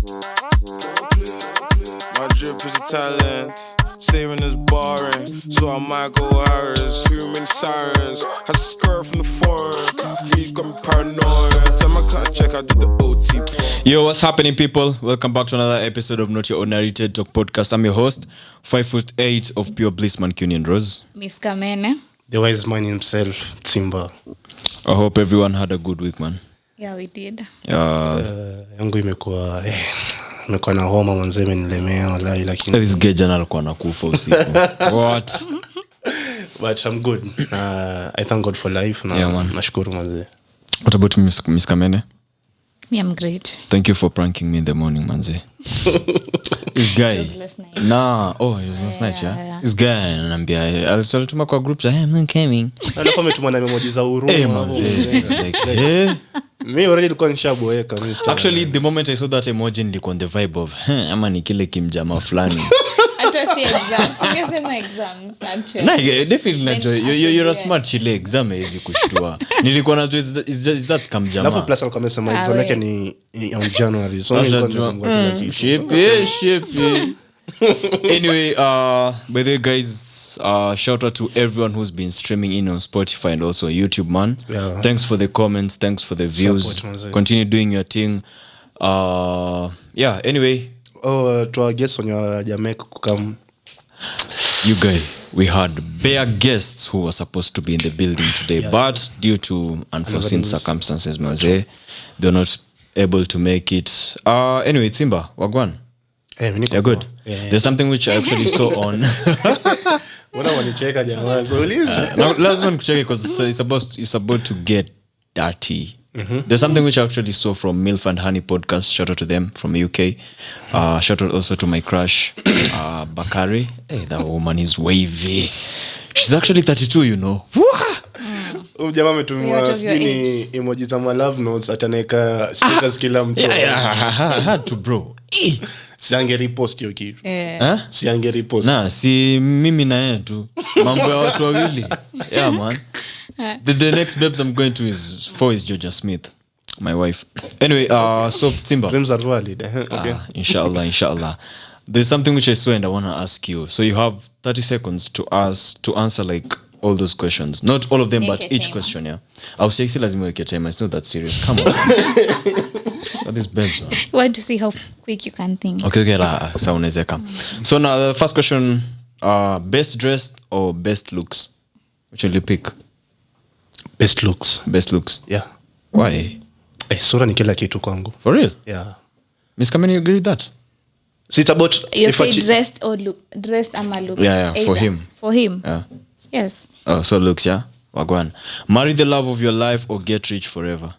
My drip is a talent, saving is boring, so I might go Harris. Too many sirens, had to skirt from the foreign. He got me paranoid. Tell my car check, I did the OT. Yo, what's happening, people? Welcome back to another episode of Not Your Ordinary TED Talk podcast. I'm your host, 5'8" of pure bliss, Mancunian, Rouze. Ms.Kamene. The wise man himself, Tsimbar. I hope everyone had a good week, man. Yeah, we did. Yangu imekuwa na homa manze imenilemea wallahi lakini This guy jana alikuwa anakufa usiku. What? But I'm good. I thank God for life na nashukuru manze. What about Ms.Kamene? Me, I'm great. Thank you for pranking me in the morning, manze. This guy. It was last night. Nah, it was last night, yeah. This guy ananiambia alituma kwa group hey, I'm coming. Alafu ametuma na emoji za huruma. Manze. It's like, Me already nilikuwa nishaboeka mimi. Actually, the moment I saw that emoji nilikuwa on the vibe of, ama ni kile kimjama fulani. Hata si exams. Ungesema exams actually. Nah, definitely enjoy. You're a smart chile exam hizi kushtua. Nilikuwa najua is that kamjama. Alafu plus alikuwa amesema exam yake ni on January. So nilikuwa Shippy. Anyway, by the way, guys, shout out to everyone who's been streaming in on Spotify and also YouTube, man. Yeah. Thanks for the comments, thanks for the views. Support, continue doing your thing. Anyway, to our guests on your Jamaica come. you guys, we had bare guests who were supposed to be in the building today, but due to unforeseen circumstances, maze, they're not able to make it. Anyway, Tsimbar, wagwan. You're good. Yeah. There's something which I actually saw on. Wana wanicheka jamaa so uliza. Now, last one check because it's about to get dirty. Mm-hmm. There's something which I actually saw from Milf and Honey podcast. Shout out to them from the UK. Shout out also to my crush, Bakari. Hey, that woman is wavy. She's actually 32, you know. Jamaa ametumwa sini emoji za my love notes ataneka status kila mtu. I had to, bro. Siange repost hiyo kitu. Siange repost. Na si mimi na yeye tu. Mambo ya watu wawili. Yeah, man. The next babes I'm going to is Georgia Smith, my wife. Anyway, so Tsimbar. Dreams are valid. Okay. Inshallah. There's something which I saw and I want to ask you. So you have 30 seconds to answer like all those questions. Not all of them, but each question, yeah. I was saying lazima weke time. It's not that serious. Come on. What is babes? You want to see how quick you can think. Okay, sawa unawezeka. So now the first question, best dressed or best looks? Which will you pick? Best looks. Yeah. Why? Sura ni kila kitu kwangu. For real? Yeah. Ms.Kamene, you agree with that? So it's about You say dressed or dressed ama look. Yeah, for him. For him. Yeah. Yes. Oh, so looks, yeah. Wagwan. Marry the love of your life or get rich forever?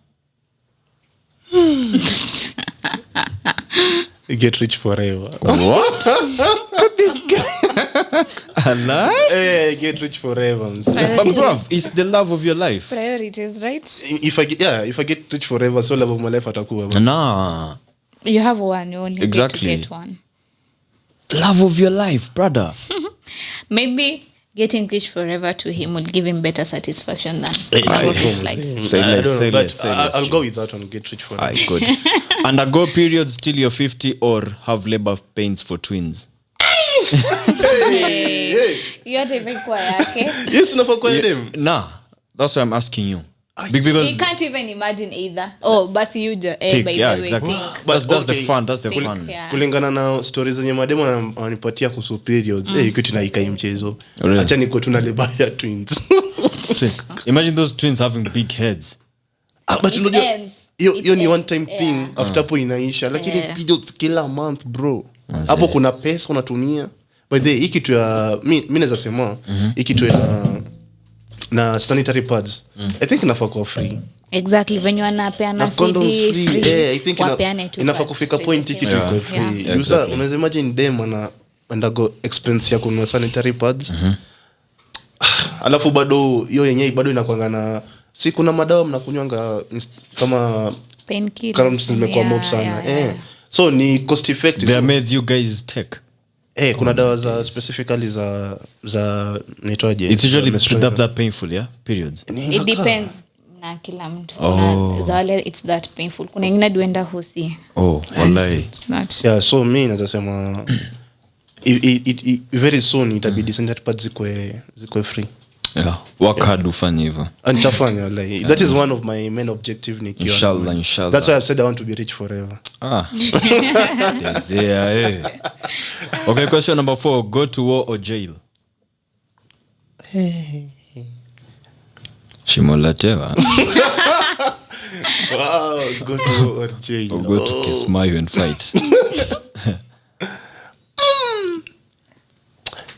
Get rich forever. What? But this guy. Alive? Hey, get rich forever. But bro, it's the love of your life. Priorities, right? If I get rich forever, so love of my life atakuwa. Nah. You have one, you only Exactly. get one. Love of your life, brother. Maybe getting rich forever to him will give him better satisfaction than I'll go with that one. Get rich forever. I could. Undergo periods till you're 50 or have labor pains for twins. yote imekuwa yake. Yes, unafaa kwa dem. Nah, that's why I'm asking you. Because you can't even imagine either. But you just by the way. Exactly. But that's the fun. That's the fun. Yeah. Kulingana na stories zenye mademo wananipatia kuhusu periods. Kitu na ikai mchezo. Really? Acha niko tuna labor ya twins. Imagine those twins having big heads. But you know hiyo ni one time thing after hapo inaisha lakini periods kila month bro. Hapo kuna pesa unatumia. By the way, hiki tu ya mimi naweza sema hiki tu na sanitary pads. I think inafaa kuwa free. Exactly, when you anapeana CD condoms free. I think inafaa kufika point hiki tu iko free. Exactly. Unaweza imagine dem ana undergo expense ya kununua sanitary pads. Alafu bado hiyo yenyewe bado inakuanga na si kuna madawa mnakunywanga kama painkillers. Kama zimekuwa mob sana. So ni cost effective. They made you guys take. Kuna dawa za specifically za nitoaje. It's usually that painful, yeah? Periods. It depends. na kila mtu na za wale it's that painful. Kuna ingine duenda hosi. Wallahi. It's not. Yeah, so mimi nasema very soon itabidi send that part zikwe free. Yeah, work hard ufanye hivyo. Nitafanya like that is one of my main objective nikiona. Inshallah. That's why I've said I want to be rich forever. Okay, question number 4, go to war or jail? Shimolatewa. Wow, go to war or jail. Or go to Kismayo and fight.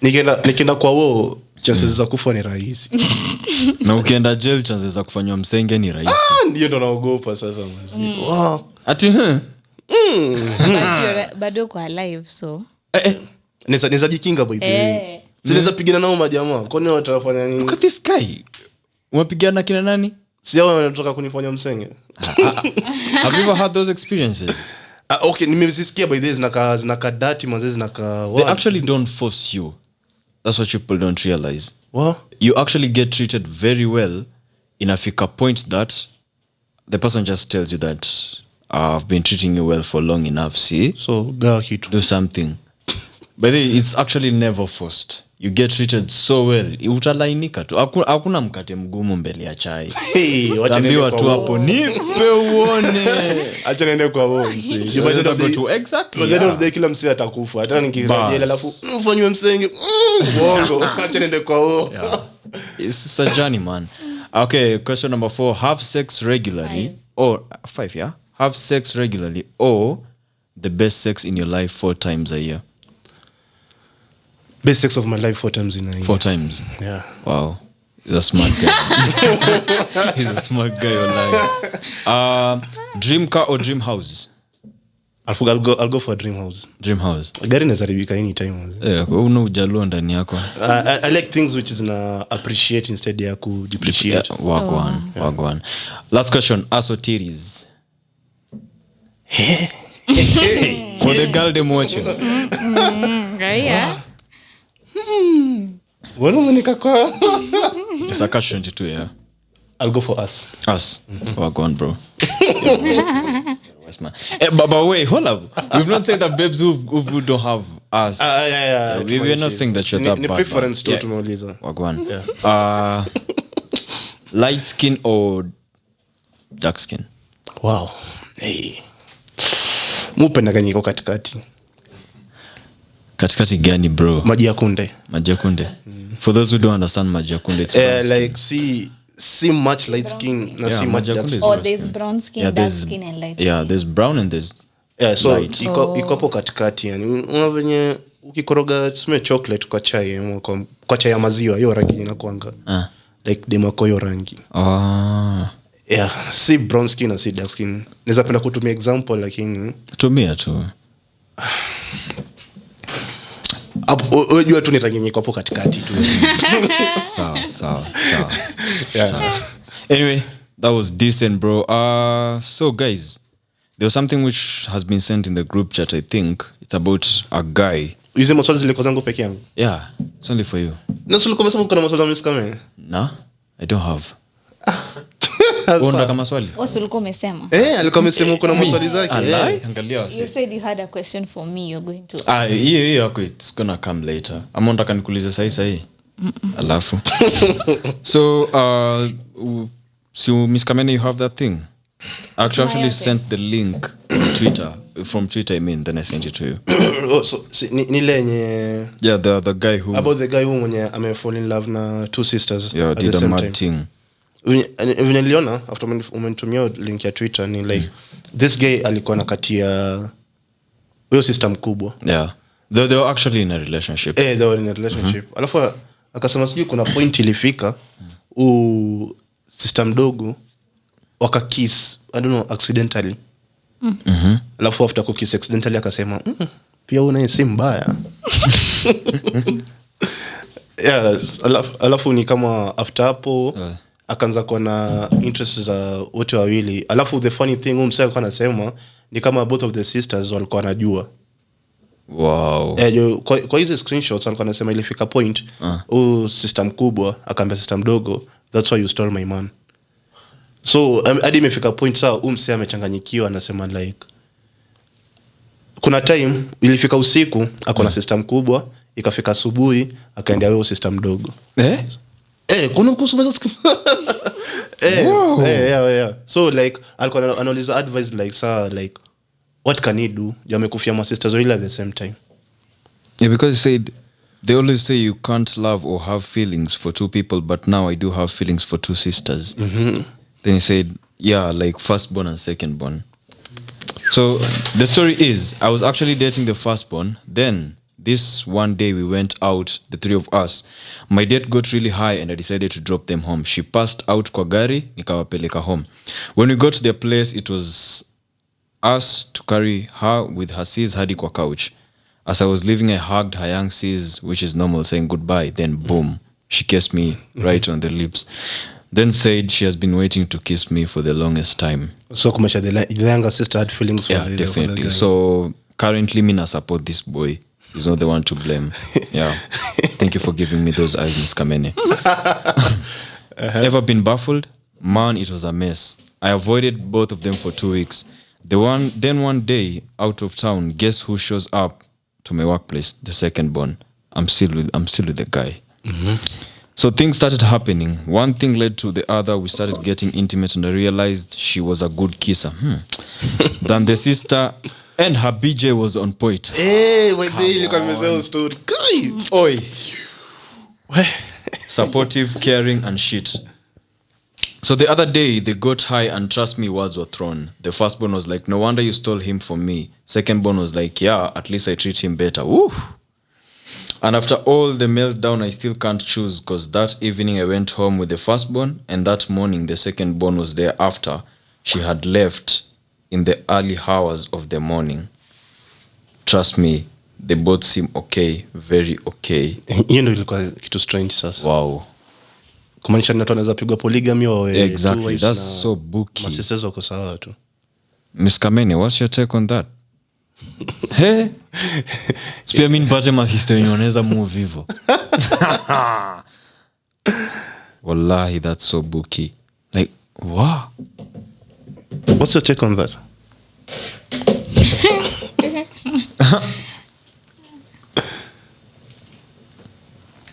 Nikienda kwa war chances za kufa ni rahisi. Na ukienda jail chances za kufanywa msenge ni rahisi. Ndio ndo naogopa sasa mzee. Wow. Ati But you're bado kwa alive so. Nisa jikinga by the way. Zinaweza pigana nao majamaa. Kwani watafanya nini? Look at this guy. Unapigana kina nani? Si hao wanataka kunifanya msenge. Have you ever had those experiences? Okay, nimezisikia by this zinaka dati manze zinaka. They actually don't force you. That's what people don't realize. What? You actually get treated very well. Inafika point that the person just tells you that I've been treating you well for long enough. See? So gawa kitu. Do something. By the way, it's actually never forced. You get treated so well. Utalainika tu. Hakuna mkate mgumu mbele ya chai. Tambiwa tu hapo nipe uone. Acha niende kwa wao msee. Exactly. By the end of the day kila msee atakufa. Hata nikirejea alafu ufanywe msenge. Bongo. Acha niende kwa wao. It's a journey, man. Okay, question number 4. Have sex regularly or 5, yeah? Have sex regularly or the best sex in your life 4 times a year? Best sex of my life 4 times in a year. 4 times? Yeah. Wow. He's a smart guy. He's a smart guy online. Dream car or dream house? I'll go for a dream house. Dream house. Gari inazaribika anytime. Una ujaluo ndani yako. I like things which is na appreciate instead ya ku depreciate. Wagwan. Last question, ass or titties? For the girl them watching. Yeah. Wana mnika kwa. It's a catch 22, yeah. I'll go for us. Us. Wagwan, bro. But wait, hold up. We've not said that babes who don't have us. Yeah. We're not saying that you're that ni bad. preference tu tumeuliza. Wagwan. Light skin or dark skin? Wow. Hey. Mupenda gani iko katikati? Katikati gani, bro? Maji ya kunde. For those who don't understand maji ya kunde, it's like see much light skin na see much dark skin. Or there's brown skin, dark skin and light skin. Yeah, there's brown and there's so light. iko hapo katikati yani. Una venye ukikoroga tuseme chocolate kwa chai kwa chai ya maziwa hiyo rangi inakuanga. Like demako hiyo rangi. Yeah, see brown skin na see dark skin. Naweza penda kutumia example lakini tumia tu. Unajua tu ni rangi nyiko hapo katikati tu. Sawa. Anyway, that was decent, bro. So guys, there was something which has been sent in the group chat. I think it's about a guy. Hizo maswali zile kwa zangu peke yangu. Yeah, it's only for you. Na sio kama sema kuna maswali za Ms.Kamene. No, I don't have. Unataka kama swali? Ulikuwa umesema. Alikuwa amesema kuna maswali zake. Angalia wasi. You said you had a question for me, you're going to. Hiyo it's gonna come later. Ama unataka nikuulize sahi. Alafu. So, so Ms.Kamene, you have that thing. I actually sent the link on Twitter. From Twitter, I mean, then I sent it to you. So ni lenye. Yeah, the guy who. About the guy who mwenye ame fall in love na 2 sisters. Yeah, did a mad thing. When niliona after umenitumia link ya Twitter ni like this guy alikuwa nakatia huyo sister mkubwa. Yeah. They were actually in a relationship. They were in a relationship. Alafu akasema sijui kuna point ilifika sister mdogo wakakiss, I don't know, accidentally. Alafu after kukiss accidentally akasema pia una si mbaya. Yeah, alafu ni kama after hapo akaanza kuwa na interest za wote wawili. Alafu the funny thing msee alikuwa anasema ni kama both of the sisters walikuwa wanajua. Wow. Kwa hizo screenshots alikuwa anasema ilifika point sister mkubwa akaambia sister mdogo, that's why you stole my man. So hadi imefika point saa mse amechanganyikiwa anasema like kuna time ilifika usiku akona system kubwa ikafika asubuhi akaendea wewe system mdogo kuna kusumeza yeah. So like alikuwa anauliza advice like saa like what can he do amekufia my sisters all at the same time. Yeah, because you said they always say you can't love or have feelings for two people, but now I do have feelings for two sisters. Then he said, yeah, like firstborn and secondborn. So the story is, I was actually dating the firstborn. Then this one day we went out, the three of us. My date got really high and I decided to drop them home. She passed out kwa gari, nikawapeleka home. When we got to their place, it was us to carry her with her sis hadi kwa couch. As I was leaving, I hugged her young sis, which is normal, saying goodbye. Then boom, she kissed me right on the lips. Then said she has been waiting to kiss me for the longest time. So kumesha the younger sister had feelings for definitely. For so currently me na support this boy. He's not the one to blame. Yeah. Thank you for giving me those eyes, Ms.Kamene. Ever been baffled? Man, it was a mess. I avoided both of them for 2 weeks. Then one day, out of town, guess who shows up to my workplace? The secondborn. I'm still with the guy. So things started happening. One thing led to the other. We started getting intimate and I realized she was a good kisser. Then the sister and her BJ was on point. Wait, you can message story. Oi. Supportive, caring and shit. So the other day they got high and trust me, words were thrown. The firstborn was like, no wonder you stole him from me. Secondborn was like, yeah, at least I treat him better. Woo. And after all the meltdown, I still can't choose because that evening I went home with the firstborn and that morning the secondborn was there after. She had left in the early hours of the morning. Trust me, they both seem okay, very okay. Hiyo ndio ilikuwa kitu strange sasa. Wow. Kumaanisha ni watu wanaweza pigwa polygamy au exactly, that's so booky. My sisters wako sawa tu. Ms.Kamene, what's your take on that? Hey, spia mimi nipate my sister wenye wanaweza move hivyo. Wallahi, that's so booky. Like, wow. What's your take on that?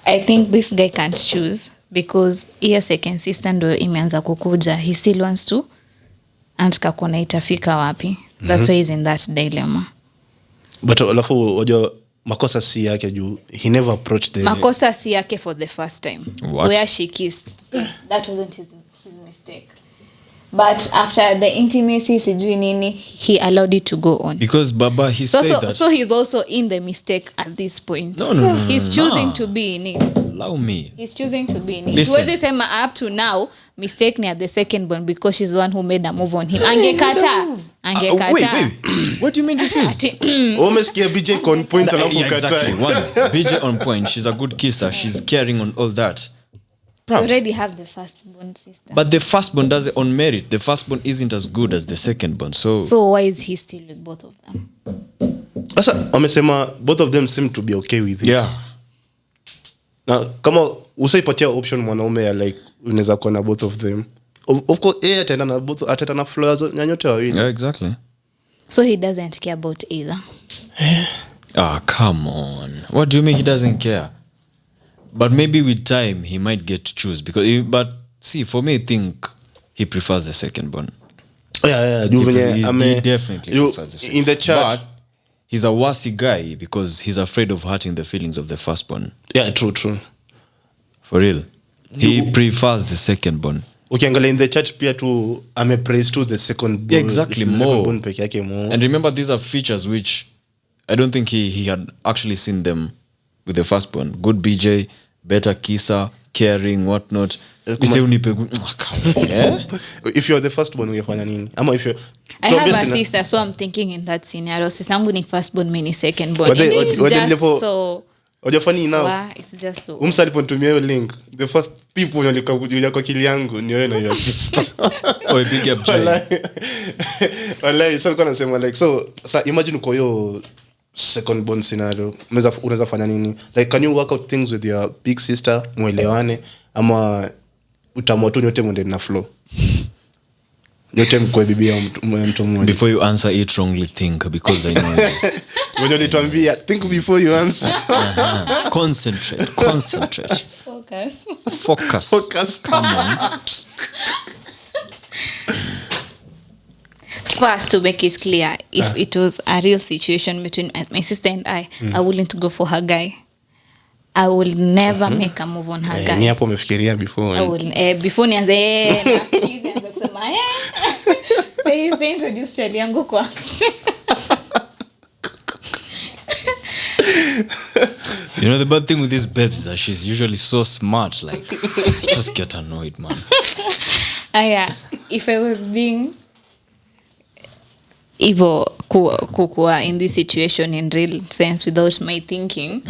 I think this guy can't choose because here second sister ndo imeanza kukuja. He still wants to anataka kuona itafika wapi. That's why he's in that dilemma. But alafu wajua makosa si yake juu he never approached the makosa si yake for the first time. What? Where she kissed. That wasn't his mistake. But after the intimacy sijui nini, he allowed it to go on. Because Baba, he said that. So he's also in the mistake at this point. No. He's choosing to be in it. Allow me. He's choosing to be in it. Listen. Huwezi sema up to now, mistake ni at the second born because she's the one who made a move on him. Angekata. Wait. What do you mean refuse? Umesikia BJ on point alafu Yeah, kata. exactly. One, BJ on point. She's a good kisser. She's caring on all that. You already have the firstborn sister. But the firstborn does it on merit. The firstborn isn't as good as the secondborn. So why is he still with both of them? Sasa wamesema both of them seem to be okay with it. yeah. Na kama usaipatia option mwanaume ya like unaweza kuwa na both of them. Of course ataenda na both, ataenda na flowers nyanyote wawili. Yeah, exactly. So he doesn't care about either. Come on. What do you mean he doesn't care? But maybe with time he might get to choose but see, for me I think he prefers the secondborn. Yeah. He definitely prefers the secondborn. In the chat. But he's a wussy guy because he's afraid of hurting the feelings of the firstborn. Yeah, true. For real. He prefers the secondborn. Ukiangalia in the chat pia tu praise to the secondborn. Exactly, the more. Secondborn peke yake more. And remember, these are features which I don't think he had actually seen them with the firstborn. Good BJ, better kisser, caring, whatnot. If you're the firstborn, ungefanya nini? Ama if you I have a sister, so I'm thinking in that scenario. Sister yangu ni firstborn, mimi ni secondborn. It's funny enough. Wow, it's just so. Umsalipotumia hiyo link. The first people walikuja kwa akili yangu ni wewe na your sister. Oh, big up Jay. Wallahi, so kana sema like so imagine uko hiyo second born scenario. Unaweza fanya nini? Like can you work out things with your big sister muelewane ama utamwa tu nyote mwende na flow? yote mkwe bibi ya mtu mmoja. Before you answer it wrongly, think, because I know you. When you tuambia think before you answer. Concentrate. Focus. Come on. First, to make it clear, if it was a real situation between my sister and I wouldn't go for her guy. I will never make a move on her guy. Ni hapo umefikiria before. I will before nianze anza kusema please introduce chali yangu kwa. You know, the bad thing with these babes is that she's usually so smart. Like, I just get annoyed, man. Yeah. If I was being evil kukua in this situation in real sense without my thinking,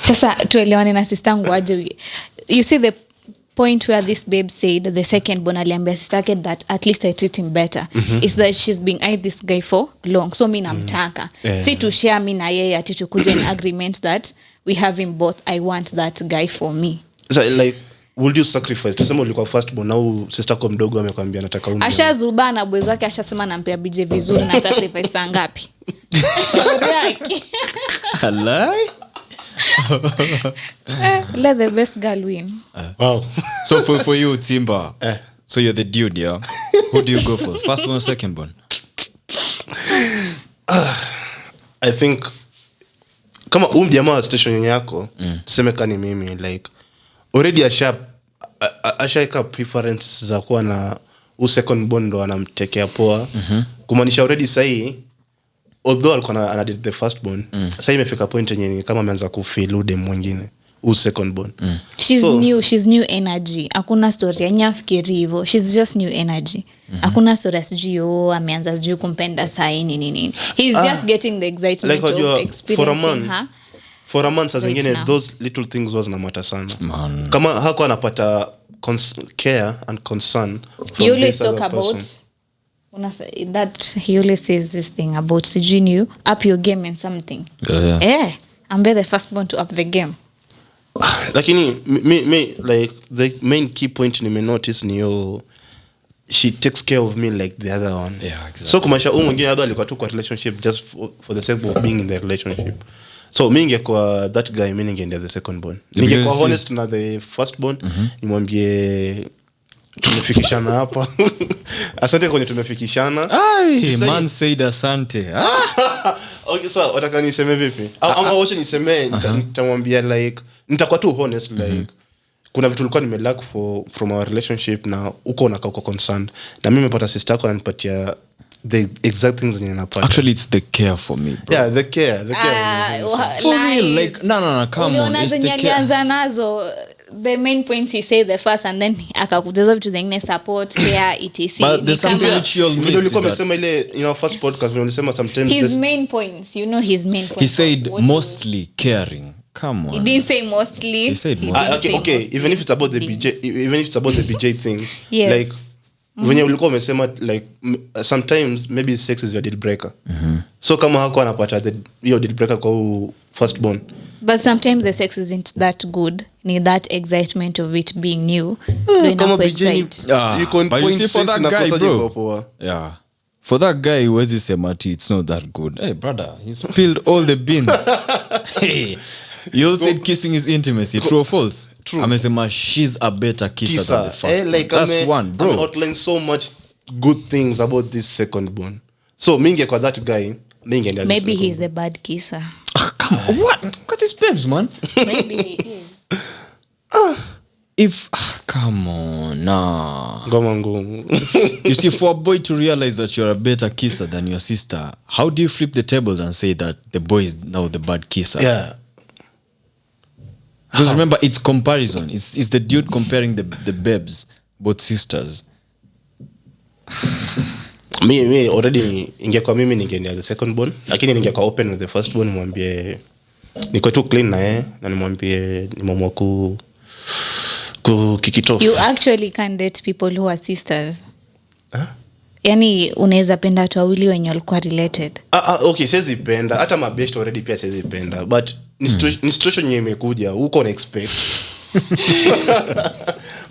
sasa tuelewane na sistangu aje. You see the point where this babe said the second born aliambia sister that at least I treat him better is that she's been eyed this guy for long, so mi namtaka si to share mi na yeye ati tukuja in agreement that we have him both. I want that guy for me. So like, would you sacrifice? Tuseme ulikuwa first born au sister kwa mdogo amekwambia nataka umbe. Ashazuba na bwezo wake ashasema nampea BJ vizuri na sacrifice saa ngapi? Shauri yake. Hello? Let the best girl win. Wow. So for you, Tsimbar, so you're the dude, yeah? Who do you go for? First born or second born? I think kama jamaa station yako tuseme kani mimi like already ashaika preference za kuwa na second born ndo anamtekea poa. Kumaanisha already sahi although alikuwa ana did the first born sasa imefika point yenye kama ameanza kufeel ude mwingine second born. She's new energy. Hakuna story nyafikiri hivyo. She's just new energy. Hakuna story sijui ameanza sijui kumpenda saa nini. He's just getting the excitement like of experiencing her. For a month zingine those little things was na matter sana. Man. Kama hako anapata care and concern from you this talk other about person. that he always says this thing about sijui you up your game and something. I'm the first born to up the game. Lakini me like the main key point ni me notice ni she takes care of me like the other one. Yeah, exactly. So kumasha mwingine other alikuwa tu kwa relationship just for the sake of being in the relationship. So mimi ningekuwa that guy, mimi ningeenda the second born. Ningekuwa honest na the first born, nimwambie tumefikishana hapa. Asante kwenye tumefikishana. Man said asante. Okay, so wataka niseme vipi? Ama wacha niseme nitamwambia like nitakuwa tu honest like kuna vitu tulikuwa nimelack from our relationship na uko unakaa uko concerned. Na mimi nimepata sister yako ananipatia the exact things ninapata. Actually it's the care for me, bro. Yeah, the care. For me like no come on, it's the care. Nazo the main point he said the first and then akakujaza vitu zingine support care etc. But there's something which you'll miss. Ulikuwa umesema ile in our first podcast ulisema sometimes his main points, you know his main points. He said mostly caring. Come on. He didn't say mostly. He said mostly. Okay. Even if it's about the BJ thing, yes. Like when you ulikuwa umesema like sometimes maybe sex is your deal breaker. So kama hako anapata your deal breaker kwa first born. But sometimes the sex isn't that good. Need that excitement of it being new. Kama BJ you can but you see for that guy, bro. Yeah. For that guy who has this MRT, it's not that good. Hey brother, he spilled all the beans. Hey. You all said kissing is intimacy. True or false? True. Amesema she's a better kisser than the first like That's one, bro. I'm outlining so much good things about this second born. So minge kwa that guy, maybe he's a bad kisser. Come on. What? Look at these babes, man. Maybe he is. Come on, nah. Ngoma. You see, for a boy to realize that you're a better kisser than your sister, how do you flip the tables and say that the boy is now the bad kisser? Yeah. Because remember, it's comparison. It's the dude comparing the babes, both sisters. Me already ingekuwa mimi ningeenda the second born, lakini ningekuwa open with the first born, nimwambie niko tu clean na na nimwambie nimamwa ku kikitof. You actually can date people who are sisters. Yani unaweza penda watu wawili wenye walikuwa related. Okay, siwezi penda. Hata mabest already pia siwezi penda. But ni situation yenye imekuja, uko na expect.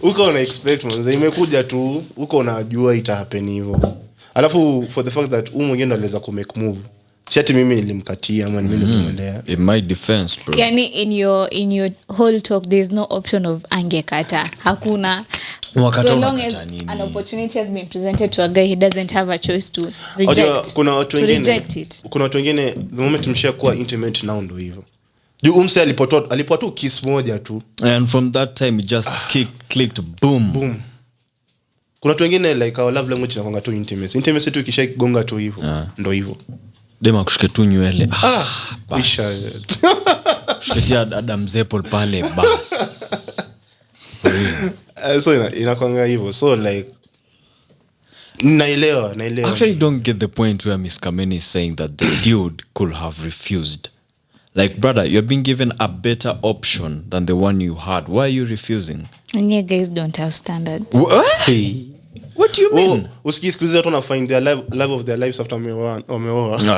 uko una expect manze imekuja tu uko unajua ita happen hivyo alafu for the fact that mwingine ndo aliweza ku make move si ati mimi nilimkatia ama mimi nilimwendea in my defense bro yani in your whole talk there's no option of angekata hakuna Wakati so long as unakata nini? an opportunity has been presented to a guy he doesn't have a choice to reject kuna watu to wengine reject it. kuna watu wengine the moment tumeshakuwa intimate now ndo hivyo juu umse alipotoa tu kiss moja tu and from that time it just clicked boom kuna watu wengine like our love language inakwanga tu intimacy tu ikishagonga tu hivyo ndo hivyo dema kushike tu nywele Isha. kushikia Adam Zeppel pale bas So inakwanga hivyo so like naelewa actually don't get the point where Ms.Kamene is saying that the dude could have refused. Like, brother, you're being given a better option than the one you had. Why are you refusing? And you guys don't have standards. What? What do you mean? usikii siku hizi watu wana find their love of their lives after wameoa. No,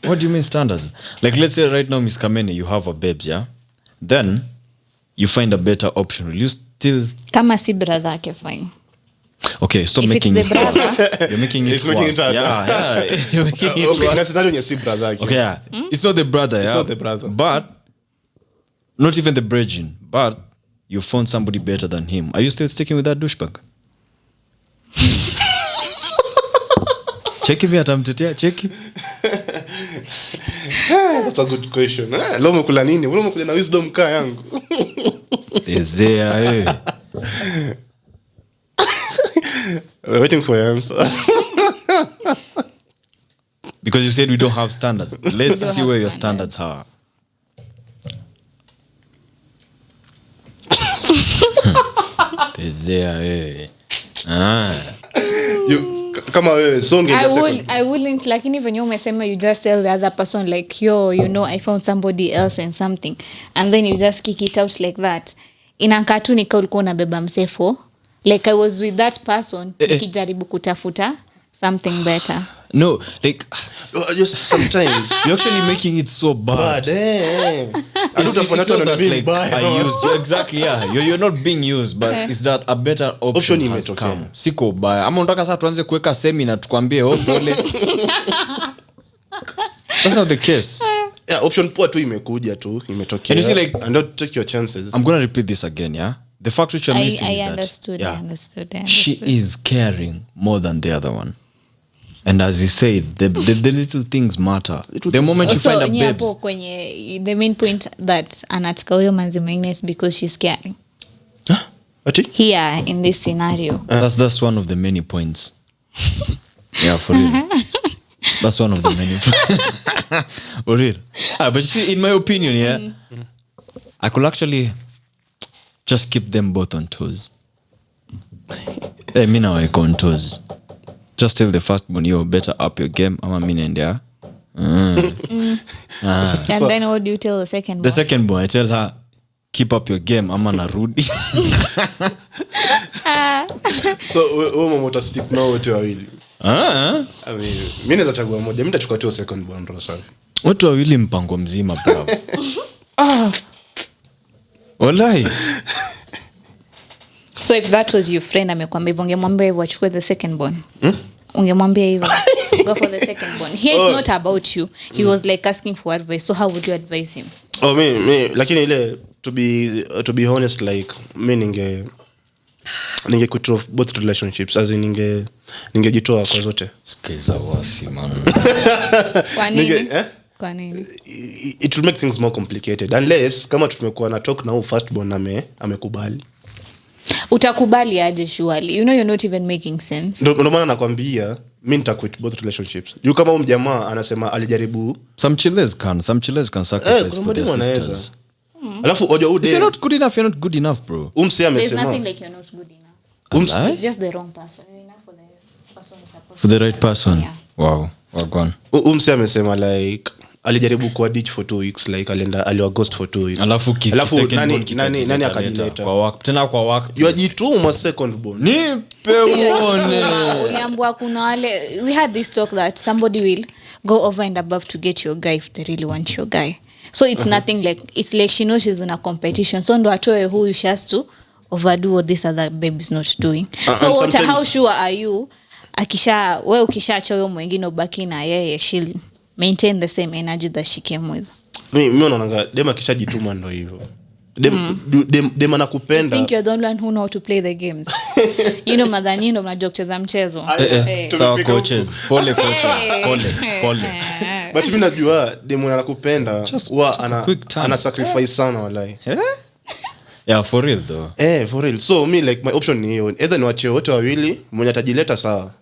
what do you mean standards? Like, let's say right now, Ms.Kamene, you have a babes, yeah? Then you find a better option. Will you still... Kama si brother ake fine. Okay, stop If making it's it the brother, worse. You're making it It's making worse. it Yeah. You're making it Okay, worse. na scenario nye si brother yake. Okay, yeah. It's not the brother, yeah. It's not the brother. But not even the brethren. But you found somebody better than him. Are you still sticking with that douchebag? Cheki vya atamtetea, cheki. That's a good question. Leo umekula nini? Wewe umekula na wisdom kaa yangu. Ezea, eh. We're waiting for your answer. Because you said we don't have standards. Let's see where your standards are. Ezea, eh. Kama wewe songe I wouldn't lakini venye umesema you just tell the other person like yo you know I found somebody else and something and then you just kick it out like that inakaa tu nika ulikuwa unabeba msefo like I was with that person nikijaribu kutafuta something better. No, like just sometimes you're actually making it so bad. It's not that like I used you. Exactly, yeah. You're not being used, but it's that a better option has come. Siko baya. Ama unataka sasa tuanze kuweka seminar tukwambie pole. That's not the case. Yeah, option poa tu imekuja tu imetokea. And you see, like, and don't take your chances. I'm going to repeat this again, yeah? The fact which you're missing is understood, that I understood. she is caring more than the other one. And as you said, the little things matter. The moment you find a babes. Kwenye the main point that anataka huyo manzi mwingine is because she's caring. Ati? Here in this scenario. That's one of the many points. Yeah, for real. That's one of the many points. For real. But you see, in my opinion, yeah, I could actually just keep them both on toes. Me now I go on toes. Just tell the firstborn, you better up your game. I'm a minute there. And then what do you tell the second one? The second boy, I tell her, keep up your game. I'm an arudi. So wewe mama utastick nao wote wawili. I mean, mimi naweza chagua moja. Mimi nitachukua tu second born roho safi. Watu wawili mpango mzima bravo. Wallahi. So if that was your friend amekwambia hivyo ungemwambia hivyo achukue the second born. Ungemwambia hivyo go for the second born. Here it's not about you. He was like asking for advice. So how would you advise him? Me lakini ile to be honest like me ninge quit off both relationships as in ningejitoa kwa zote. Skiza wasi man. Kwa nini? Kwa nini? It will make things more complicated unless kama tumekuwa na talk na huyo first born amekubali. Utakubali aje surely? You know you're not even making sense. Ndio maana nakwambia mimi nita quit both relationships. You kama huyo jamaa anasema alijaribu Some chillers can sacrifice for their sisters. Alafu ojo ude. If you're not good enough, you're not good enough, bro. Umse There's amesema. nothing like you're not good enough. It's just the wrong person. You're enough for the person who's supposed For the right person. Yeah. Wow. Well gone. Umse amesema like alijaribu kwa ditch for 2 weeks like aliwa ghost for 2 weeks. Alafu nani akajileta kwa work tena kwa work. Yajituma second born. Nipe muone. Uliambua kuna wale we had this talk that somebody will go over and above to get your guy if they really want your guy. so it's nothing like, it's like she knows she's in a competition, so ndo atoe huyu, she has to overdo what this other baby is not doing. So how sure are you wewe ukishaacha huyo mwingine ubaki na yeye, she'll maintain the same energy that she came with? Mimi naona dema kishajituma ndo hivyo. Dem anakupenda. I think you're the only one who know how to play the games. Madhani ndo mnajua kucheza mchezo. So coaches, pole coaches, pole. But mimi najua dem anakupenda huwa ana sacrifice sana wallahi. Yeah, for real though. For real. So me like my option ni hiyo. Either niwache wote wawili, mwenye atajileta sawa.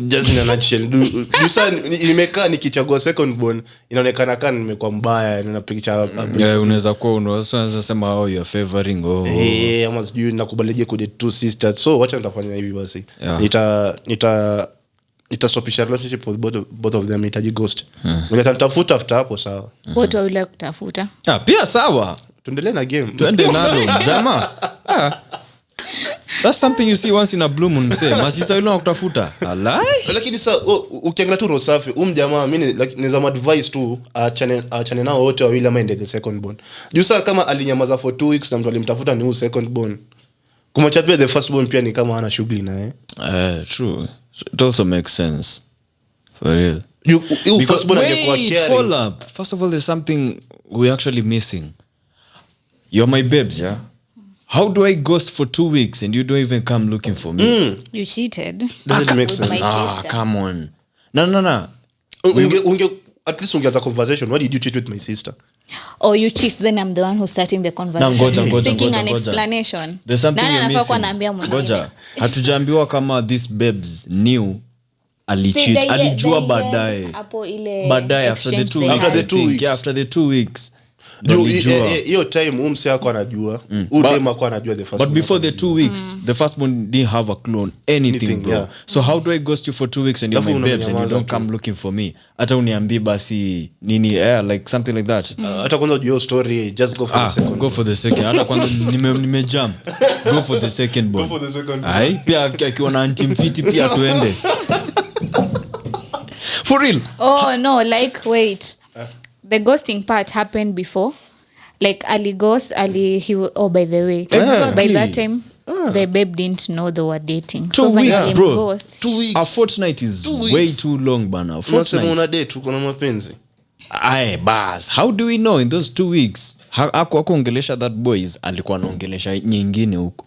Just in a nutshell. Dusa nimekaa nikichagua second born, inaonekana kana nimekuwa mbaya, nina picture. Unaweza kuwa unaweza sema how you are favoring ama sijui nakubalije kwa the two sisters. So wacha nitafanya hivi basi. Nitastopisha relationship with both of them, nitaji ghost. Nitatafuta after hapo sawa. Wote wale kutafuta. Pia sawa. Tuendelee na game. Tuende nalo jamaa. That's something you see once in a blue moon, say masista yule anakutafuta. Alai. Lakini sasa ukiangalia tu Rosafi, jamaa mimi niza advice tu achane nao wote wawili ama ende the second born. Juu sasa kama alinyamaza for 2 weeks na mtu alimtafuta ni huyo second born. Kumachapia the first born pia ni kama hana shughuli naye. True. It also makes sense. For real. You first born angekuwa caring. Hold up. First of all, there's something we're actually missing. You're my babes, yeah? How do I ghost for 2 weeks and you don't even come looking for me? You cheated. Doesn't make sense. Come on. No. At least ungeanza conversation. Why did you cheat with my sister? Or you cheat, then I'm the one who's starting the conversation. Seeking an explanation. There's something you're missing. Goja. Hatujaambiwa kama this babes knew alicheat. Alijua baadaye. Baadaye after the 2 weeks. After the 2 weeks. Hiyo time umse yako anajua. Udema yako anajua the first. But before the 2 weeks, the first one didn't have a clue on anything, bro. Yeah. So how do I ghost you for 2 weeks and you're my babes and you don't come looking for me? Hata uniambi basi nini like something like that. Hata kwanza ujue story, just go for the second. Go for the second. Hata kwanza nimejump. Go for the second one. Go for the second. Ai, pia akiwa na anti-mfiti pia tuende. For real. Oh no, like wait. The ghosting part happened before. Like by the way. By that time, the babe didn't know they were dating. 2 weeks, bro. Ghost, 2 weeks. A fortnight is way too long, bana. Unasema una date uko na mapenzi. Aye, bas. How do we know in those 2 weeks? Hakuongelesha that boys alikuwa anaongelesha nyingine huko.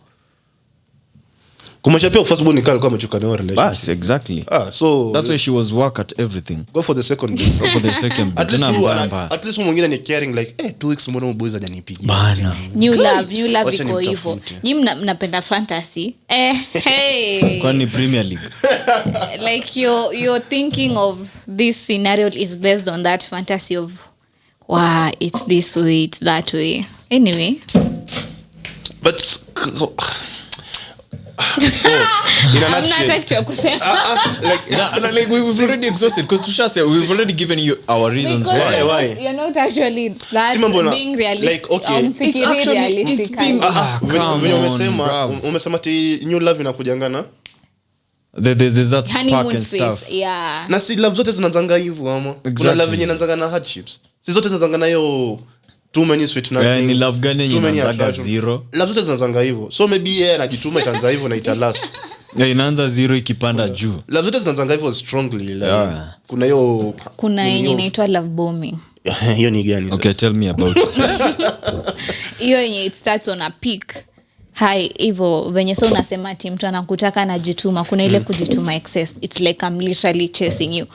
Kumachapia first born kama amechuka na relationship. Bas, exactly. So that's why she was work at everything. Go for the second. Go for the second. At least mwingine ni caring like 2 weeks mbona boys hajanipigia. Bana. New love iko hivyo. Nyinyi mnapenda fantasy. Hey. Kwani Premier League. Like you're thinking of this scenario is based on that fantasy of wow, it's this way, it's that way. Anyway. But in a nutshell, like we've already exhausted because Tusha said we've already given you our reasons why you're not actually that's being realistic. Like okay, it's actually realistic. Umesema ti new love inakujangana. There's that spark and stuff. Yeah. Na si love zote zinazanga hivyo ama. Kuna love yenye inaanza na hardships. Si zote zinazanga nayo too many sweet nothings. Ni love gani yenye inaanza zero? Love zote zinazanga hivyo. So maybe yeye anajituma itaanza hivyo na ita last. Inaanza zero ikipanda juu. Love zote zinazanga hivyo strongly like. Kuna yenye inaitwa love bombing. Hiyo ni gani sasa? Okay, tell me about it. Hiyo yenye it starts on a peak. Hi, hivyo venye so unasema ati mtu anakutaka anajituma, kuna ile kujituma excess. It's like I'm literally chasing you.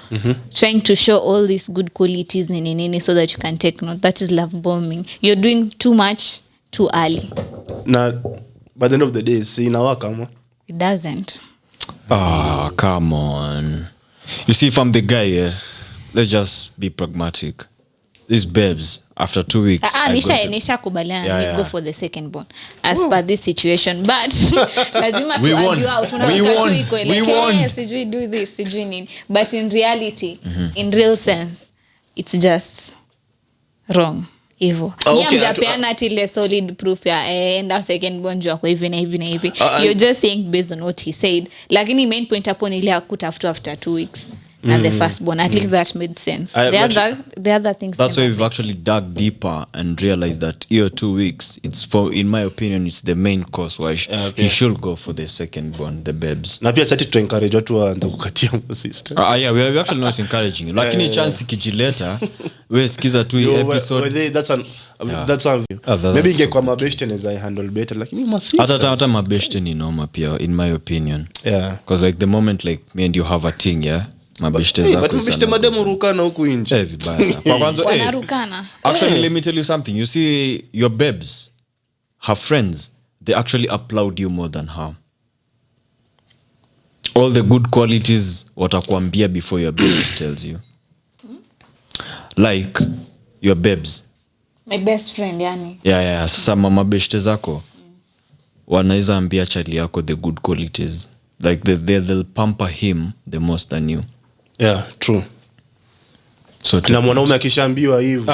Trying to show all these good qualities nini so that you can take note. That is love bombing. You're doing too much too early. Na by the end of the day, si inawaka ama? It doesn't. Come on. You see, if I'm the guy, let's just be pragmatic. These babes, after 2 weeks, nisha kubaliana go for the second born as per this situation, but lazima we won. We won. Sijui do this, sijui nini, but in reality, in real sense, it's just wrong. Hivyo mjapeana ati ile solid proof ya enda second born juu kwa hivi na hivi na hivi. You're just saying based on what he said, lakini main point hapo ni ile kutafuta after 2 weeks. and the firstborn. At least that made sense. The other things. That's why we've actually dug deeper and realized that 2 weeks, in my opinion, it's the main cause why he should go for the second born, the babes. Na pia sasa encourage watu waanze kukatia sisters. Yeah, we're actually not encouraging you. Lakini chance kijileta, we sikiza tu episode. That's maybe ingekuwa mabeshte naweza handle better, lakini hata mabeshte ni noma pia in my opinion. Yeah. Because like the moment like me and you have a thing, yeah. Mabeshte zako. But mabeshte mademu rukana huku nje. Vibaya. Kwa kwanza wanarukana. Actually let me tell you something. You see your babes, her friends, they actually applaud you more than her. All the good qualities watakuambia before your babes tells you. Like your babes. My best friend yani. Yeah. Sasa mabeshte zako wanaweza ambia chali yako the good qualities. Like they'll pamper him the most than you. Yeah, true. So na mwanaume akishaambiwa hivyo,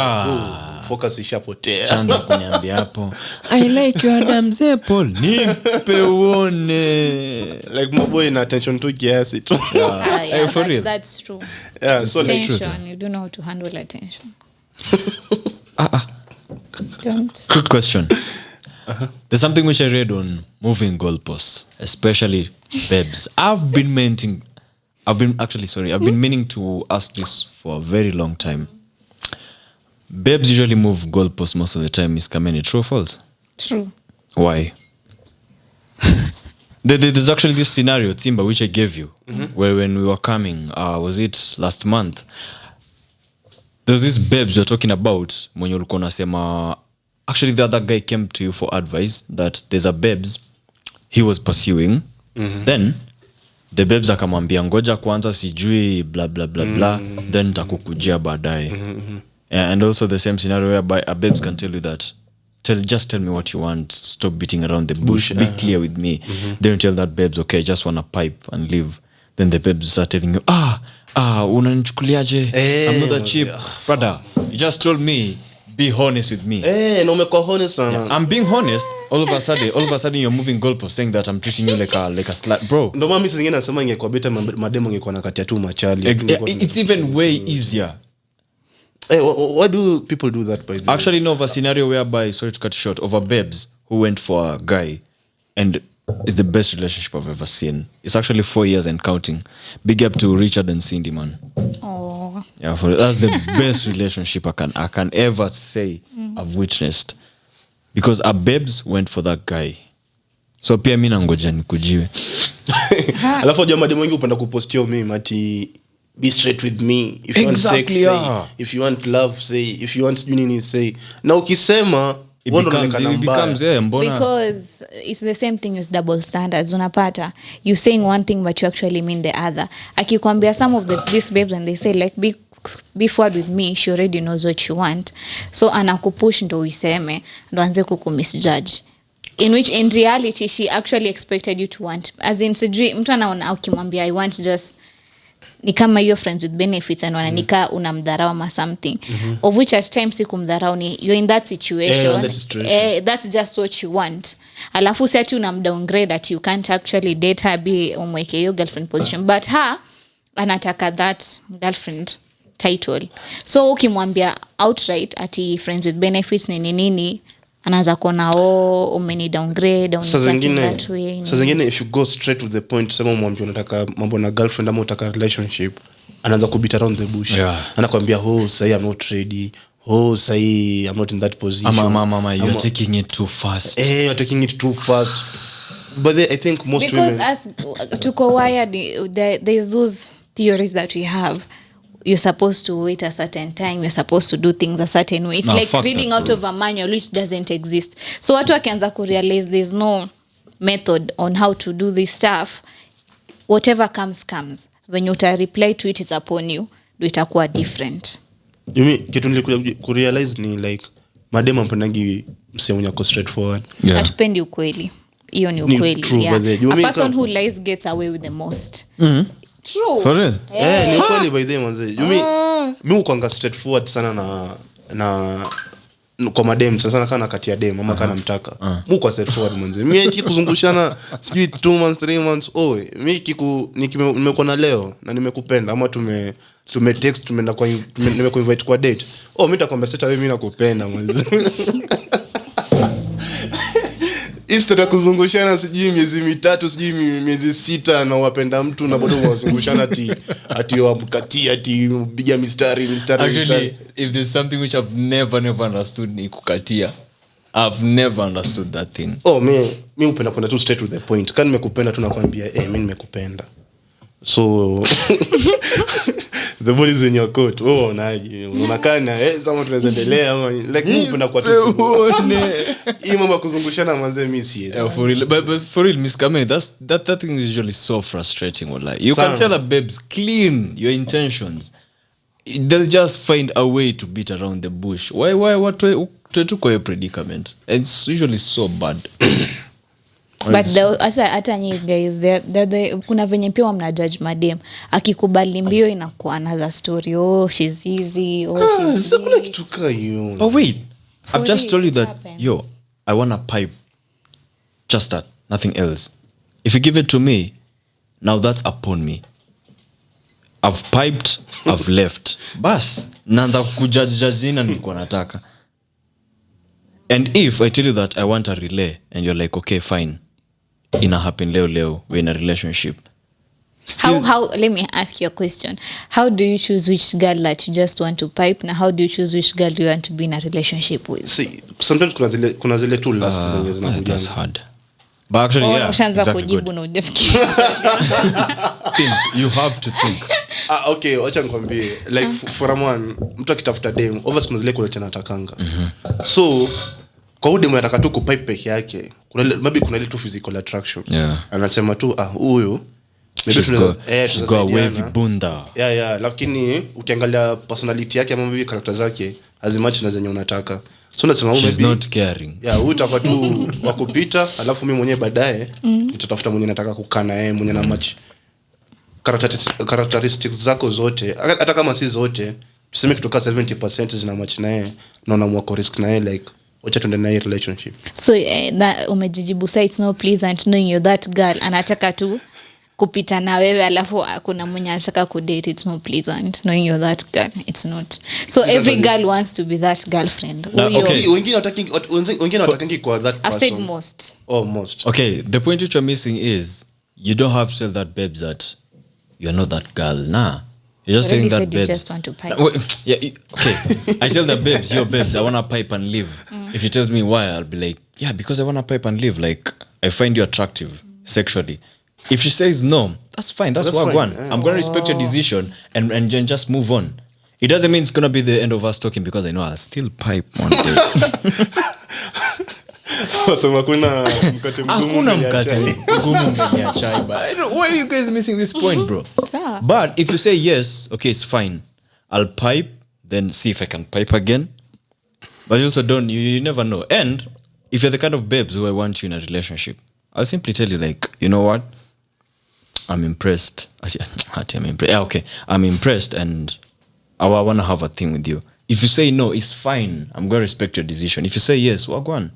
focus ishapotea. Chanza kuniambia hapo, I like your Adam Apple. Nipe uone. Like my boy na attention to kiasi tu. Yeah, for real. That's true. Yeah, so attention, you don't know how to handle attention. Don't. Good question. There's something which I read on moving goalposts, especially babes. I've been meaning to ask this for a very long time. Babes usually move goalposts most of the time. Ms.Kamene, true or false? True. Why? There's actually this scenario, Tsimbar, which I gave you, where when we were coming, was it last month? There was this babes we were talking about, when you ulikuwa unasema, actually the other guy came to you for advice that there's a babes he was pursuing. Then the babes akamwambia ngoja kwanza sijui blah blah blah blah, then takukujia baadaye. And also the same scenario whereby a babes can tell you that just tell me what you want, stop beating around the bush, be clear with me. Then you tell that babes, okay, I just want a pipe and leave. Then the babes start telling you, unanichukuliaje? I'm not that cheap. Brother, you just told me, be honest with me. No umekuwa honest na. I'm being honest. All of a sudden you're moving goalposts saying that I'm treating you like a slut, bro. Ndio mimi singine nasema ingekuwa better mademo ingekuwa nakatia tu machali. It's even way easier. Why do people do that by the way? Actually, know of a scenario whereby, sorry to cut you short, of a babes who went for a guy and it's the best relationship I've ever seen. It's actually 4 years and counting. Big up to Richard and Cindy, man. Oh. Yeah, that's the best relationship I can ever say I've witnessed. Because a babes went for that guy. So pia mimi nangoja nikujiwe. Alafu jamaa demo wengi upenda kupostio mimi ati be straight with me. If you want sex, say. If you want love, say. If you want nini, say. Na ukisema it becomes because it's the same thing as double standards. Unapata you saying one thing but you actually mean the other. Akikwambia some of these babes and they say like be forward with me, she already knows what you want, so anakupush ndo uiseme ndo anze kukumisjudge, in which in reality she actually expected you to want, as in sijui mtu anaona ukimwambia I want just ni kama hiyo friends with benefits and wananika unamdharau ama something, of which at times sikumdharau ni you're in that situation, that's just what you want, alafu sati unamdowngrade that you can't actually date her, be umweke hiyo girlfriend position, but her anataka that girlfriend title. So ukimwambia outright ati friends with benefits nini anaanza kuona umeni downgrade au that way. Sasa zingine if you go straight to the point, sema mwambie unataka mambo na girlfriend ama unataka relationship, anaanza kubit around the bush. Anakuambia say I'm not ready, say I'm not in that position. Mama, you're taking it too fast. You're taking it too fast. But I think most because women, as tuko wired, there's those theories that we have. You're supposed to wait a certain time, you're supposed to do things a certain way. It's like reading out of a manual which doesn't exist. So watu wakianza kurealize there's no method on how to do this stuff, whatever comes. When you reply to it, it's upon you, do itakuwa different. You mean kitu nilikuja kurealize ni like madema mpendangi msemo nyako straightforward. Hatupendi ukweli. Hiyo ni ukweli. True, yeah. A person who lies gets away with the most. True. For real? Ni ukweli by them manze. You mean mimi ukwanga straightforward sana na kwa madem sana kana kati ya dem ama kana mtaka mu kwa set forward mwanzo mimi eti kuzungushana sijui 2 months 3 months mimi nimekuwa na leo na nimekupenda ama tume text tumeenda kwa nimekuinvite kwa date mimi nitakwambia sasa wewe mimi nakupenda mwanzo Instead of kuzungushana sijui miezi 3 sijui miezi 6 na wapenda mtu na bado wazungushana ati wamkatia ati piga mistari actually if there's something which I've never understood ni kukatia. I've never understood that thing. Mimi upenda kwenda tu straight to the point. Kama nimekupenda tu nakwambia mimi nimekupenda. So the ball is in your court. Unaje? Unakana kama tunaendelea ama like mimi upenda kwa tu. Hii mambo kuzungushana manze mimi si. For real, but for real Ms.Kamene, that thing is usually so frustrating wallahi. You can tell a babes clean your intentions. They'll just find a way to beat around the bush. Why what to kwa your predicament? It's usually so bad. But hata nyi guys kuna venye pia mna judge madem akikubali mbio inakuwa another story. She's easy. She's oh wait, I've just told you that yo I want a pipe, just that, nothing else. If you give it to me now, that's upon me. I've piped, I've left. Bas naanza kujudge na nilikuwa nataka. And if I tell you that I want a relay and you're like okay fine, ina happen leo we're in a relationship. Still, how let me ask you a question. How do you choose which girl that you just want to pipe, na how do you choose which girl you want to be in a relationship with? See, sometimes kuna zile tu last zenye zinakuja. That's hard. But actually ushaanza kujibu na ujafikia. Think, you have to think. Okay, acha nikwambie like for a man mtu akitafuta dem obviously kuna zile kule anatakanga. So kwa huyu dem anataka tu kupipe peke yake. Maybe kuna ile tu physical attraction. Anasema tu huyu she's got a wavy bunda. Lakini ukiangalia personality yake ama maybe character zake hazimatch na zenye unataka. So nasema she's not caring. Huyu utakuwa tu wakupita alafu mimi mwenyewe baadaye nitatafuta mwenye nataka kukana yeye mwenye na match characteristics zako zote, hata kama si zote tuseme kutoka 70% zina match na yeye na unaamua ku risk na yeye like wacha tuende na hii relationship. So that umejijibu say it's no pleasant knowing you're that girl anataka tu kupita na wewe alafu kuna mwenye anataka kudate. It's no pleasant knowing you're that girl. It's not. So every girl wants to be that girlfriend. Okay, wengine watakingi kwa that person. I've said most. Most. Okay, the point which you're missing is you don't have to tell that babes that you're not that girl. Nah. You're just saying that babes. You just want to pipe. Okay. I tell the babes, yo babes, I want to pipe and live. If he tells me why, I'll be like, yeah, because I want to pipe and live. Like, I find you attractive sexually. If she says no, that's fine. That's what I want. I'm going to respect your decision and just move on. It doesn't mean it's going to be the end of us talking because I know I'll still pipe one day. So kuna mkate mgumu ya chai. Why are you guys missing this point, bro? But if you say yes, okay, it's fine. I'll pipe, then see if I can pipe again. But you also don't, you never know. And if you're the kind of babes who I want you in a relationship, I'll simply tell you like, you know what? I'm impressed. I'm impressed and I want to have a thing with you. If you say no, it's fine. I'm going to respect your decision. If you say yes, well, go on.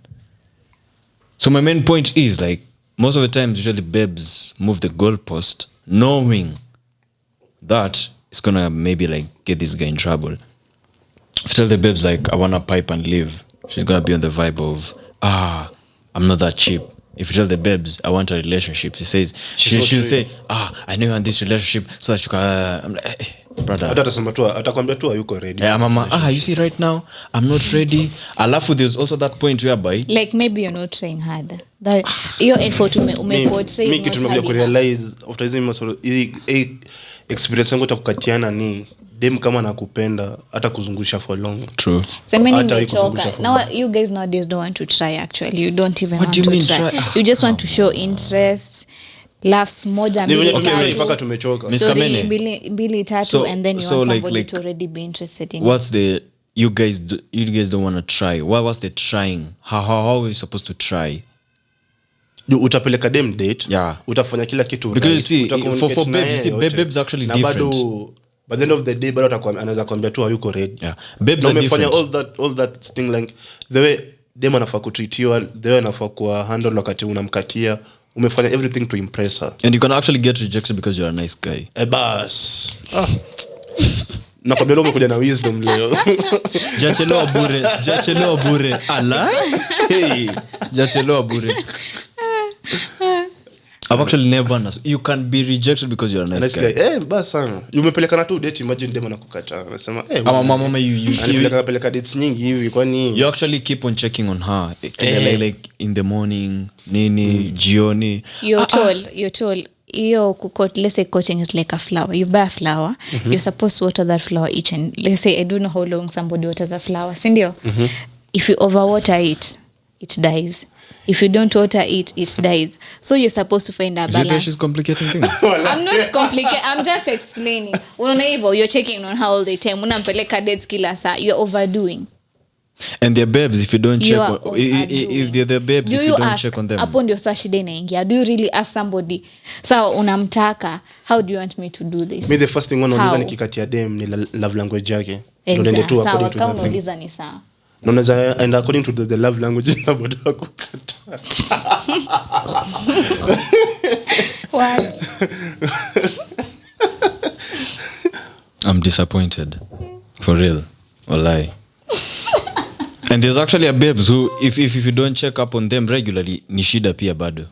So my main point is like most of the times usually babes move the goalpost knowing that it's gonna maybe like get this guy in trouble. If you tell the babes like I wanna pipe and leave, she's gonna be on the vibe of I'm not that cheap. If you tell the babes I want a relationship, she says she'll say I know you're in this relationship so that you can I'm like brother, atakwambia tu hayuko ready. Mama, you see right now I'm not ready. Alafu there's also that point whereby like maybe you're not trying hard. That your effort umeportray. Mimi kitu nimekuja kurealize after hizi experience yangu takukatiana ni dem kama nakupenda hata kuzungusha for long. True. So many mechoka. Now you guys nowadays don't want to try actually. You don't even what want do you to mean try. You just want to show interest. Laughs moja mpaka tumechoka. Ms.Kamene, mbili tatu and then you want somebody to already be interested in. What's the you guys don't want to try? What was the trying? How are we supposed to try? Utapeleka dem date. Yeah. Utafanya kila kitu because right. You see for babes, you see babes actually different. by the end of the day bado anaweza kuambia tu hayuko ready. Yeah. Babes na are umefanya different. all that thing like the way dem anafaa kutreatiwa, the way anafaa kuwa handle wakati unamkatia, umefanya everything to impress her. And you can actually get rejected because you're a nice guy. Bas. Nakwambia leo umekuja na wisdom leo. Sijachelewa bure. Ala. Hey, sijachelewa bure. I've actually never you can be rejected because you're a nice guy. Bas sana. Umepelekana tu date, imagine dem anakukataa. Anasema mama you peleka dates nyingi hivi kwani you actually keep on checking on her like in the morning nini jioni. You're told your let's say coaching is like a flower. You buy a flower, you're supposed to water that flower each and let's say I don't know how long somebody waters a flower. Sindio? If you overwater it dies. If you don't water it dies. So you're supposed to find a balance. She's complicating things. I'm not complicating. I'm just explaining. Unaona hivyo, you're checking on her all the time. Unampeleka dates kila saa. You're overdoing. And they're babes if you don't check if they're the babes if you don't check on them. Hapo ndio saa shida inaingia. Do you really ask somebody? Sawa unamtaka, how do you want me to do this? Me the first thing unauliza nikikatia dem ni love language yake. Ndio ndio tu according to the thing. Ni sawa. Unaweza and according to the love language na bado hakukata. What? I'm disappointed. For real. Wallahi. And there's actually a babes who if you don't check up on them regularly ni shida pia bado.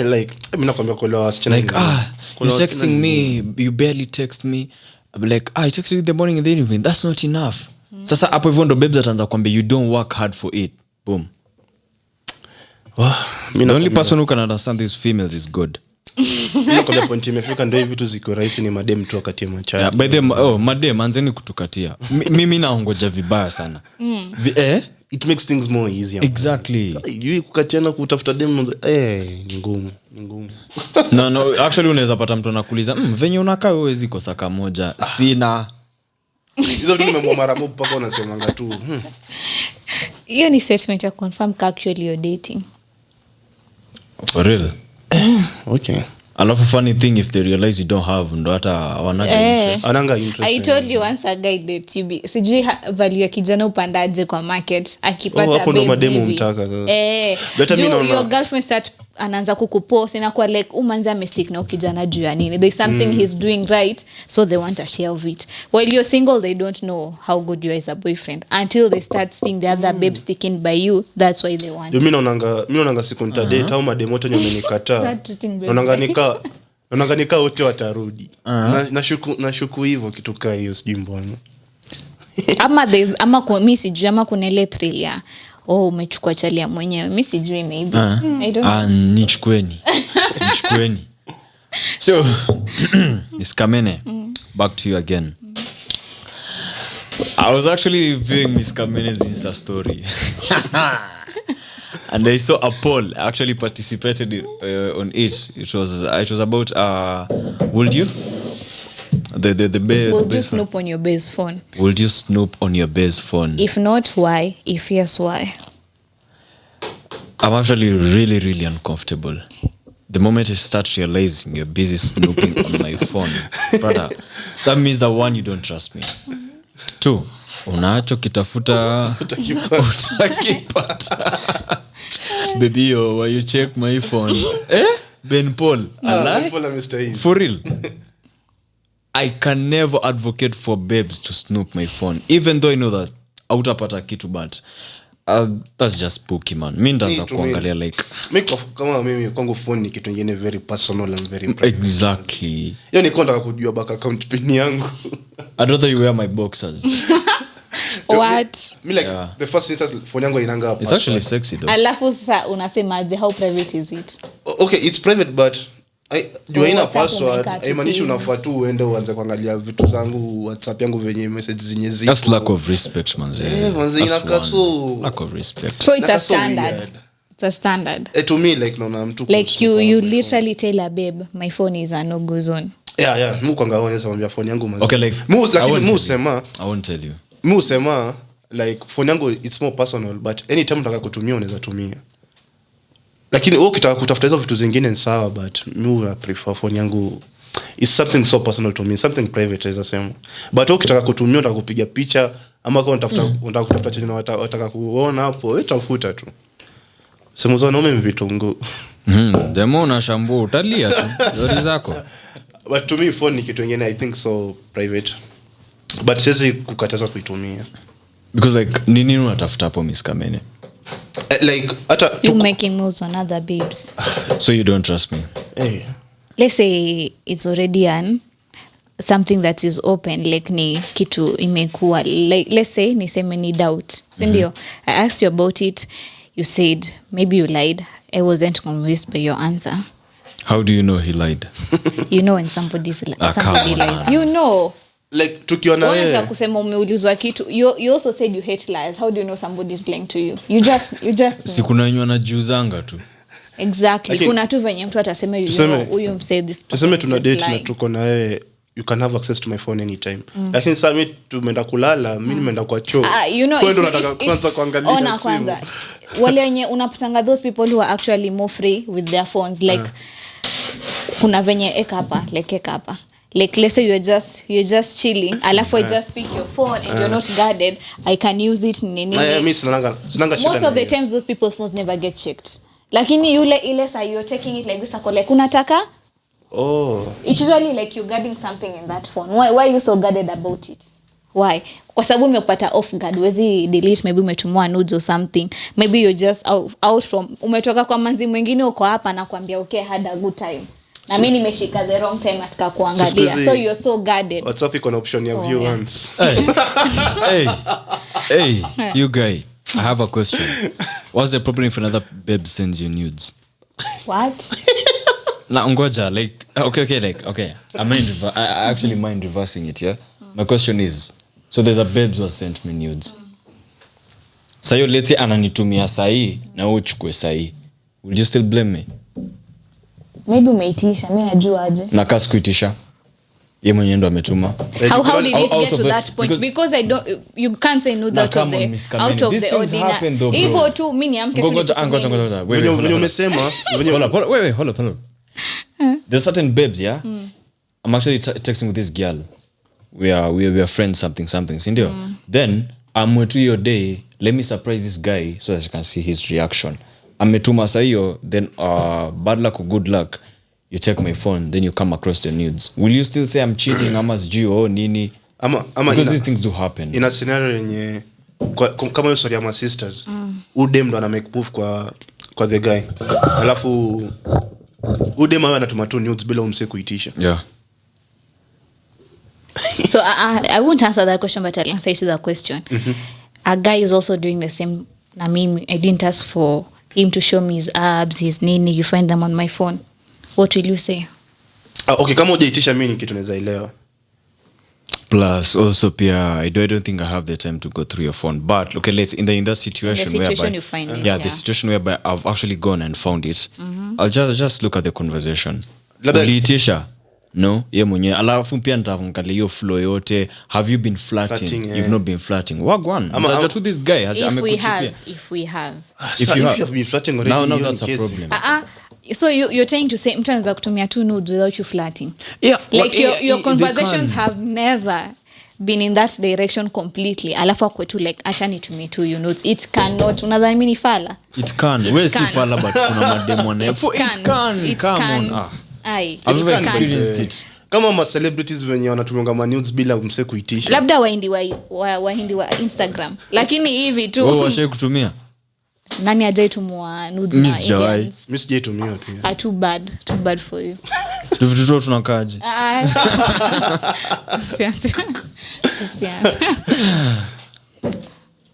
Like mimi nakwambia kwa wasichana like you're texting me, you barely text me. I'm like I text you in the morning and the evening. That's not enough. Sasa hapo hivyo ndo babes ataanza kuambia you don't work hard for it. Boom. The only person who can understand these females is God. Ndio kwa point imefika ndio vitu ziko rahisi ni madem tu wakati mcha. Yeah, by them madem anzeni kutukatia. Mimi naongoja vibaya sana. It makes things more easier. Exactly. You kukatiana kutafuta dem ni ngumu. No, actually unaweza pata mtu anakuuliza, venye unakaa wewe huwezi kosa kamoja. Sina. Hizo vitu nimemwona mara moja mpaka unasemanga tu. Hiyo ni statement ya confirm ka actually you're dating. For real? Okay. Alafu funny thing if they realize you don't have ndo hata ananga interest. I told you once a guy dates you sijui value ya kijana upandaje kwa market akipata hapo ndo mademu mtaka sasa. Your girlfriend start anaanza kukupost na kwa like umanza mistake na ukijana juu ya nini, there's something he's doing right so they want a share of it. While you're single they don't know how good you are as a boyfriend until they start seeing the other babes sticking by you. That's why they want. Mimi naonanga siku nitadate au mademo wote wamenikataa. Naonanga nika wote watarudi. Nashuku hivyo kitu kaa hiyo sijui mbona. ama kwa mimi sijui ama kuna ile thrill ya umechukua chalia mwenyewe. Mimi sijui maybe. I don't know. Nichukweni. So, Ms.Kamene, back to you again. I was actually viewing Ms.Kamene's Insta story. And I saw a poll. I actually participated on it. It was about would you? Would you snoop on your base phone? Would you snoop on your base phone? If not, why? If yes, why? I'm actually really, really uncomfortable. The moment I start realizing you're busy snooping on my phone, brother, that means that one, you don't trust me. Two, unacho kitafuta utakipata. Baby, why you check my phone? Ben Paul, for real. I can never advocate for babes to snoop my phone, even though I know that hautapata kitu, but that's just spooky, man. Mimi ndaanza kuangalia like kama mimi kwangu phone ni kitu kingine very personal and very private. Exactly. Yo niko nataka kujua back account pin yangu. I'd rather you wear my boxers. What? Me like the first instance phone yangu inanga hapa. It's actually sexy though. Alafu sasa unasemaje, how private is it? Okay, it's private but jua ina password. Haimaanishi unafaa tu uende uanze kuangalia vitu zangu WhatsApp yangu venye message zenye ziko. That's lack of respect, manze. Manze inakaa so lack of respect. So it's a standard. It's a standard. To me like naona mtu like you literally tell a babe my phone is a no-go zone. Yeah, mimi kwanga honest mwambia phone yangu manze. Okay, like mimi usema I won't tell you. Mimi usema like phone yangu it's more personal but anytime unataka kutumia unaweza tumia. Lakini ukitaka kutafuta hizo vitu zingine ni sawa but mimi prefer phone yangu is something so personal to me, something private as sema. But ukitaka kutumia utakupiga picha ama kama unataka kutafuta chenye unataka kuona hapo, wewe tafuta tu. Sema zao naomba vitungu. Demo na shampoo utalia tu. Dori zako. But to me phone ni kitu kingine I think so private. But siwezi kukataza kuitumia. Because like nini unatafuta hapo Ms.Kamene? Like hata you making moves on other babes. So you don't trust me? Hey. Let's say it's already something that is open, like ni kitu imekuwa, like let's say niseme ni doubt, sindio? I asked you about it, you said maybe you lied. I wasn't convinced by your answer. How do you know he lied? You know when somebody lies, you know. Like tukiona wewe kusema umeulizwa kitu, you also said you hate lies. How do you know somebody is lying to you? You just si kuna wenye wanajuzanga tu. Exactly. Okay. Kuna tu venye mtu atasema huyu msaid this. Tuseme tuna date na tuko na wewe, you can have access to my phone anytime. Lakini sasa mimi tumeenda kulala, mimi nimeenda kwa choo. You know, kwa ndo nataka kwanza kuangalia simu. Kwanza wale wenye unapatanga those people who are actually more free with their phones, like kuna venye eka hapa. Like let's say you're just chilling, alafu I just pick your phone and you're not guarded, I can use it nini. Mimi sinanga most of the times those people's phones never get checked. Lakini ile saa you're taking it like this ako like unataka? It's usually like you're guarding something in that phone. Why are you so guarded about it? Why? Kwa sababu umepata off guard, wezi delete, maybe umetumwa nudes or something. Maybe you're just out from, umetoka kwa manzi mwingine uko hapa na kuambia okay, I had a good time. Na mimi nimeshika the wrong time katika kuangalia. So you're so guarded. WhatsApp iko na option ya view once. Hey, you guy. I have a question. What's the problem if another babe sends you nudes? What? Na ngoja, like okay. I actually mind reversing it, yeah? My question is, so there's a babe who has sent me nudes. Sayo let's say ananitumia sahi na wewe uchukue sahi. Will you still blame me? Maybe umeitisha, mimi najua aje. Na kasi kuitisha. Yeye mwenyewe ndo ametuma. How did it get to that point? Because I don't, you can't say nudes out of the ordinary. Hivyo tu mimi niamke tu. Ngoja. Wewe umesema, hold up. There's certain babes, yeah? I'm actually texting with this girl. We are friends something, sindio? Then I'm with your day, let me surprise this guy so that you can see his reaction. Ametuma sayo, then bad luck or good luck, you check my phone, then you come across the nudes. Will you still say I'm cheating? Ama sijui nini? Because these things do happen. In a scenario yenye kama hiyo story ya my sisters, udem ndo ana make move kwa the guy. Alafu udem anatuma tu nudes bila umse kuitisha. Yeah. So I won't answer that question, but I'll answer to that question. A guy is also doing the same. I mean, I didn't ask for him to show me his abs, his nini. You find them on my phone. What will you say? Okay, kama hujaitisha mimi ni kitu naweza elewa. Plus, also, Pia, I don't think I have the time to go through your phone. But okay, let's in that situation whereby you find it, the situation whereby I've actually gone and found it. I'll just look at the conversation. Uliitisha? No, ye mwenye. Alafu pia nitaangalia hiyo flow yote. Have you been flirting? You've not been flirting. Wagwan. To this guy has if we have. If you have been flirting already. Now that's a problem. So you're trying to say mtu anaweza kutumia two nudes without you flirting. Yeah. Like your conversations have never been in that direction completely. Alafu kwa tu like acha nitumie two nudes. It cannot. Unadhani mimi ni fala? It can. Wewe si fala but kuna mademo na. It can. Come on. I've experienced it. Kama ma celebrities wenye wanatumia ma nudes bila umse kuitisha. Labda wahindi wa Instagram. Lakini hivi tu. Wewe washe kutumia? Nani ajaitumwa nudes na Indians? Mimi sijaitumia pia. Too bad for you. Tuvitu tunakaje?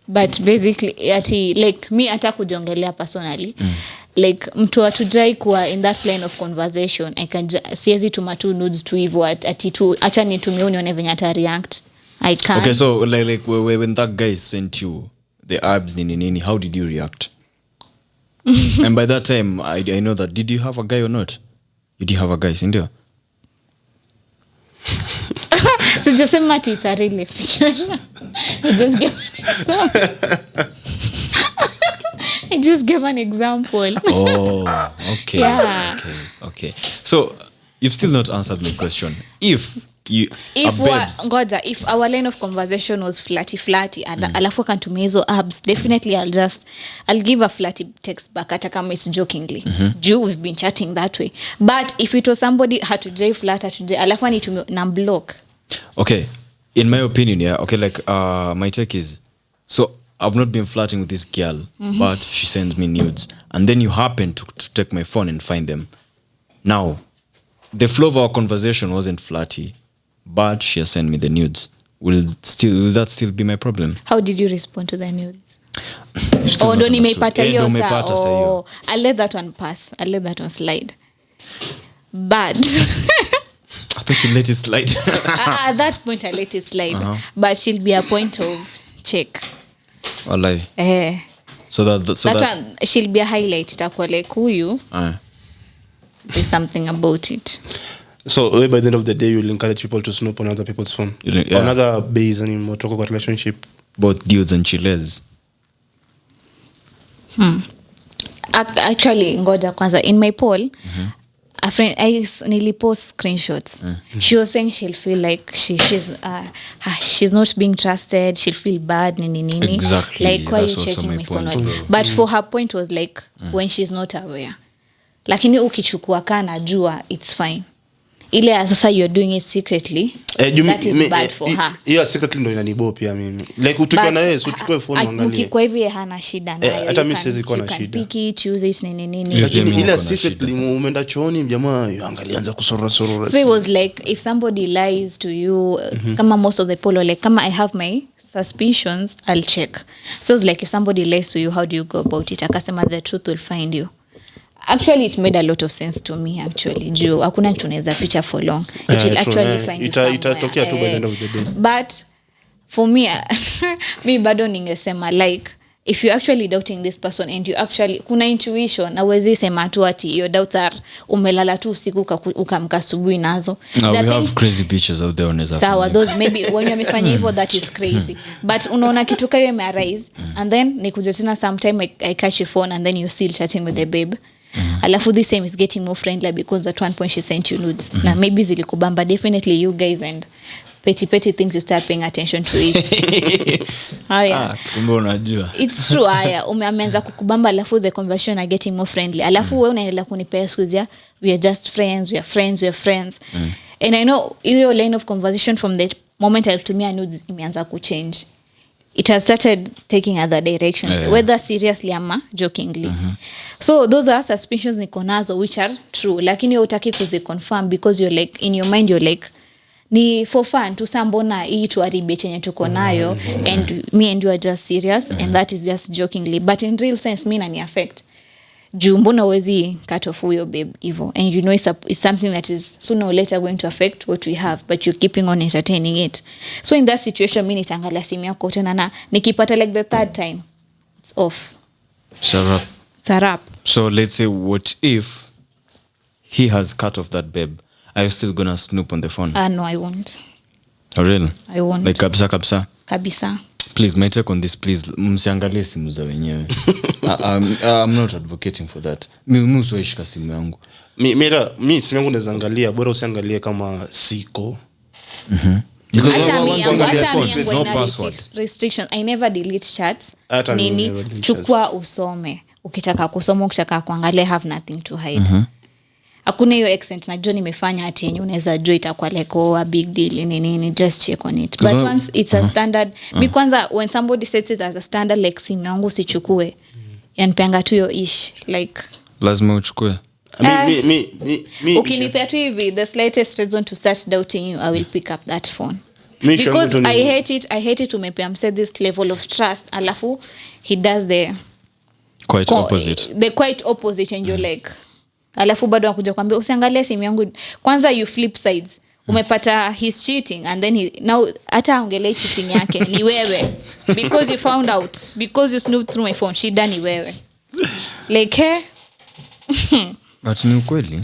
But basically like me hata kujiongelea personally, like mtu atujai kuwa in that line of conversation, I can siezi tuma two nudes tu hivyo ati tu acha nitumie unione venye ata react. I can't. Okay, so like when that guy sent you the abs nini, how did you react? And by that time I know that, did you have a guy or not? You did have a guy, sindio? So just say Mati, it's a real life situation. I just gave an example. Oh, okay. Yeah. Okay. So you've still not answered my question. If our line of conversation was flatty and alafu akantumia hizo abs, definitely I'll give a flatty text back hata kama it's jokingly. We've been chatting that way. But if it was somebody hatujai flat alafu anitumia na block. Okay, in my opinion, yeah, okay, like my take is, so I've not been flirting with this girl, but she sends me nudes, and then you happen to take my phone and find them. Now, the flow of our conversation wasn't flirty, but she has sent me the nudes. Will that still be my problem? How did you respond to the nudes? Ndo nimeipata hiyo saa. I'll let that one pass. I'll let that one slide. But I thought you let it slide. At that point I let it slide. But she'll be a point of check. Walai. So that one, she'll be a highlight. Itakuwa like huyu. There's something about it. So by the end of the day, you'll encourage people to snoop on other people's phone. On other base and in talk about relationship. Both dudes and chiles. Actually, ngoja kwanza, in my poll, a friend nilipost screenshots. She was saying she'll feel like she's not being trusted, she'll feel bad, exactly. Like, why are you checking my phone? But for her point was like, when she's not aware. Lakini ukichukua kana jua, it's fine. Ile sasa you're doing it secretly, that is bad for her. Yeah, secretly ndo inanibo pia mimi. Like utukiwa na wewe, uchukue phone uangalie. Ukikwa hivi hana shida nayo. Hata mimi siwezi kuwa na shida. Pick it, choose it, nini. Lakini ile secretly umeenda chooni jamaa angalia anza kusorora. So it was like if somebody lies to you, kama most of the polo, like kama I have my suspicions, I'll check. So it's like if somebody lies to you, how do you go about it? Akasema the truth will find you. Actually, it made a lot of sense to me actually. Juu hakuna kitu unaweza ficha for long. It will actually find you somewhere. Itatokea tu by the end of the day. But for me, mi bado ningesema like if you actually doubting this person and you actually kuna intuition na uwezi sema tu ati your doubts are umelala tu usiku ukamka asubuhi nazo. No, we have crazy bitches out there on Ezra. Sawa, those maybe when you amefanya hivyo that is crazy. But unaona kitu kayo imearise and then nikuja tena sometime I catch your phone and then you still chatting with the babe. Alafu this time is getting more friendly because at one point she sent you nudes. Na maybe zilikubamba, definitely you guys and petty things you start paying attention to it. Kumbe unajua. It's true haya. Umeanza kukubamba alafu the conversation are getting more friendly. Alafu wewe unaendelea kunipea excuse ya we are just friends, we are friends. And I know your line of conversation from the moment alitumia nudes imeanza kuchange. It has started taking other directions, whether seriously ama jokingly. So those are suspicions niko nazo which are true, lakini hutaki kuziconfirm because you're like in your mind you're like ni for fun tu, sambona hii tuharibie chenye tuko nayo and me and you are just serious and that is just jokingly, but in real sense me nani affect juu mbona uwezi cut off huyo babe hivyo, and you know it's something that is sooner or later going to affect what we have, but you're keeping on entertaining it. So in that situation mi nitaangalia simu yako tena na nikipata like the third time it's off. It's a wrap. So let's say what if he has cut off that babe, are you still gonna snoop on the phone? No, I won't. Oh really? I won't. Like kabisa. Please, my take on this, please. Msiangalie simu za wenyewe. I'm not advocating for that. Mimi usiweshika simu yangu. Mi simu yangu naweza angalia, bora usiangalie kama siko. Because hata mi yangu no password restriction. I never delete chats. Nini chukua usome. Ukitaka kusoma, ukitaka kuangalia, have nothing to hide. Hakuna hiyo accent najua nimefanya ati yenye unaweza jua itakuwa like a big deal nini, just check on it. But once it's a standard, mi kwanza when somebody sets it as a standard like simu yangu usichukue, yanipanga tu yo ish like lazima uchukue. Ukinipea tu hivi the slightest reason to start doubting you, I will pick up that phone. Because I hate it umepea mse this level of trust alafu he does the quite opposite and you're like alafu bado anakuja kwambia usiangalie simu yangu kwanza. You flip sides, umepata he's cheating and then now hata aongelee cheating yake ni wewe because you found out, because you snooped through my phone, shida ni wewe like but ni ukweli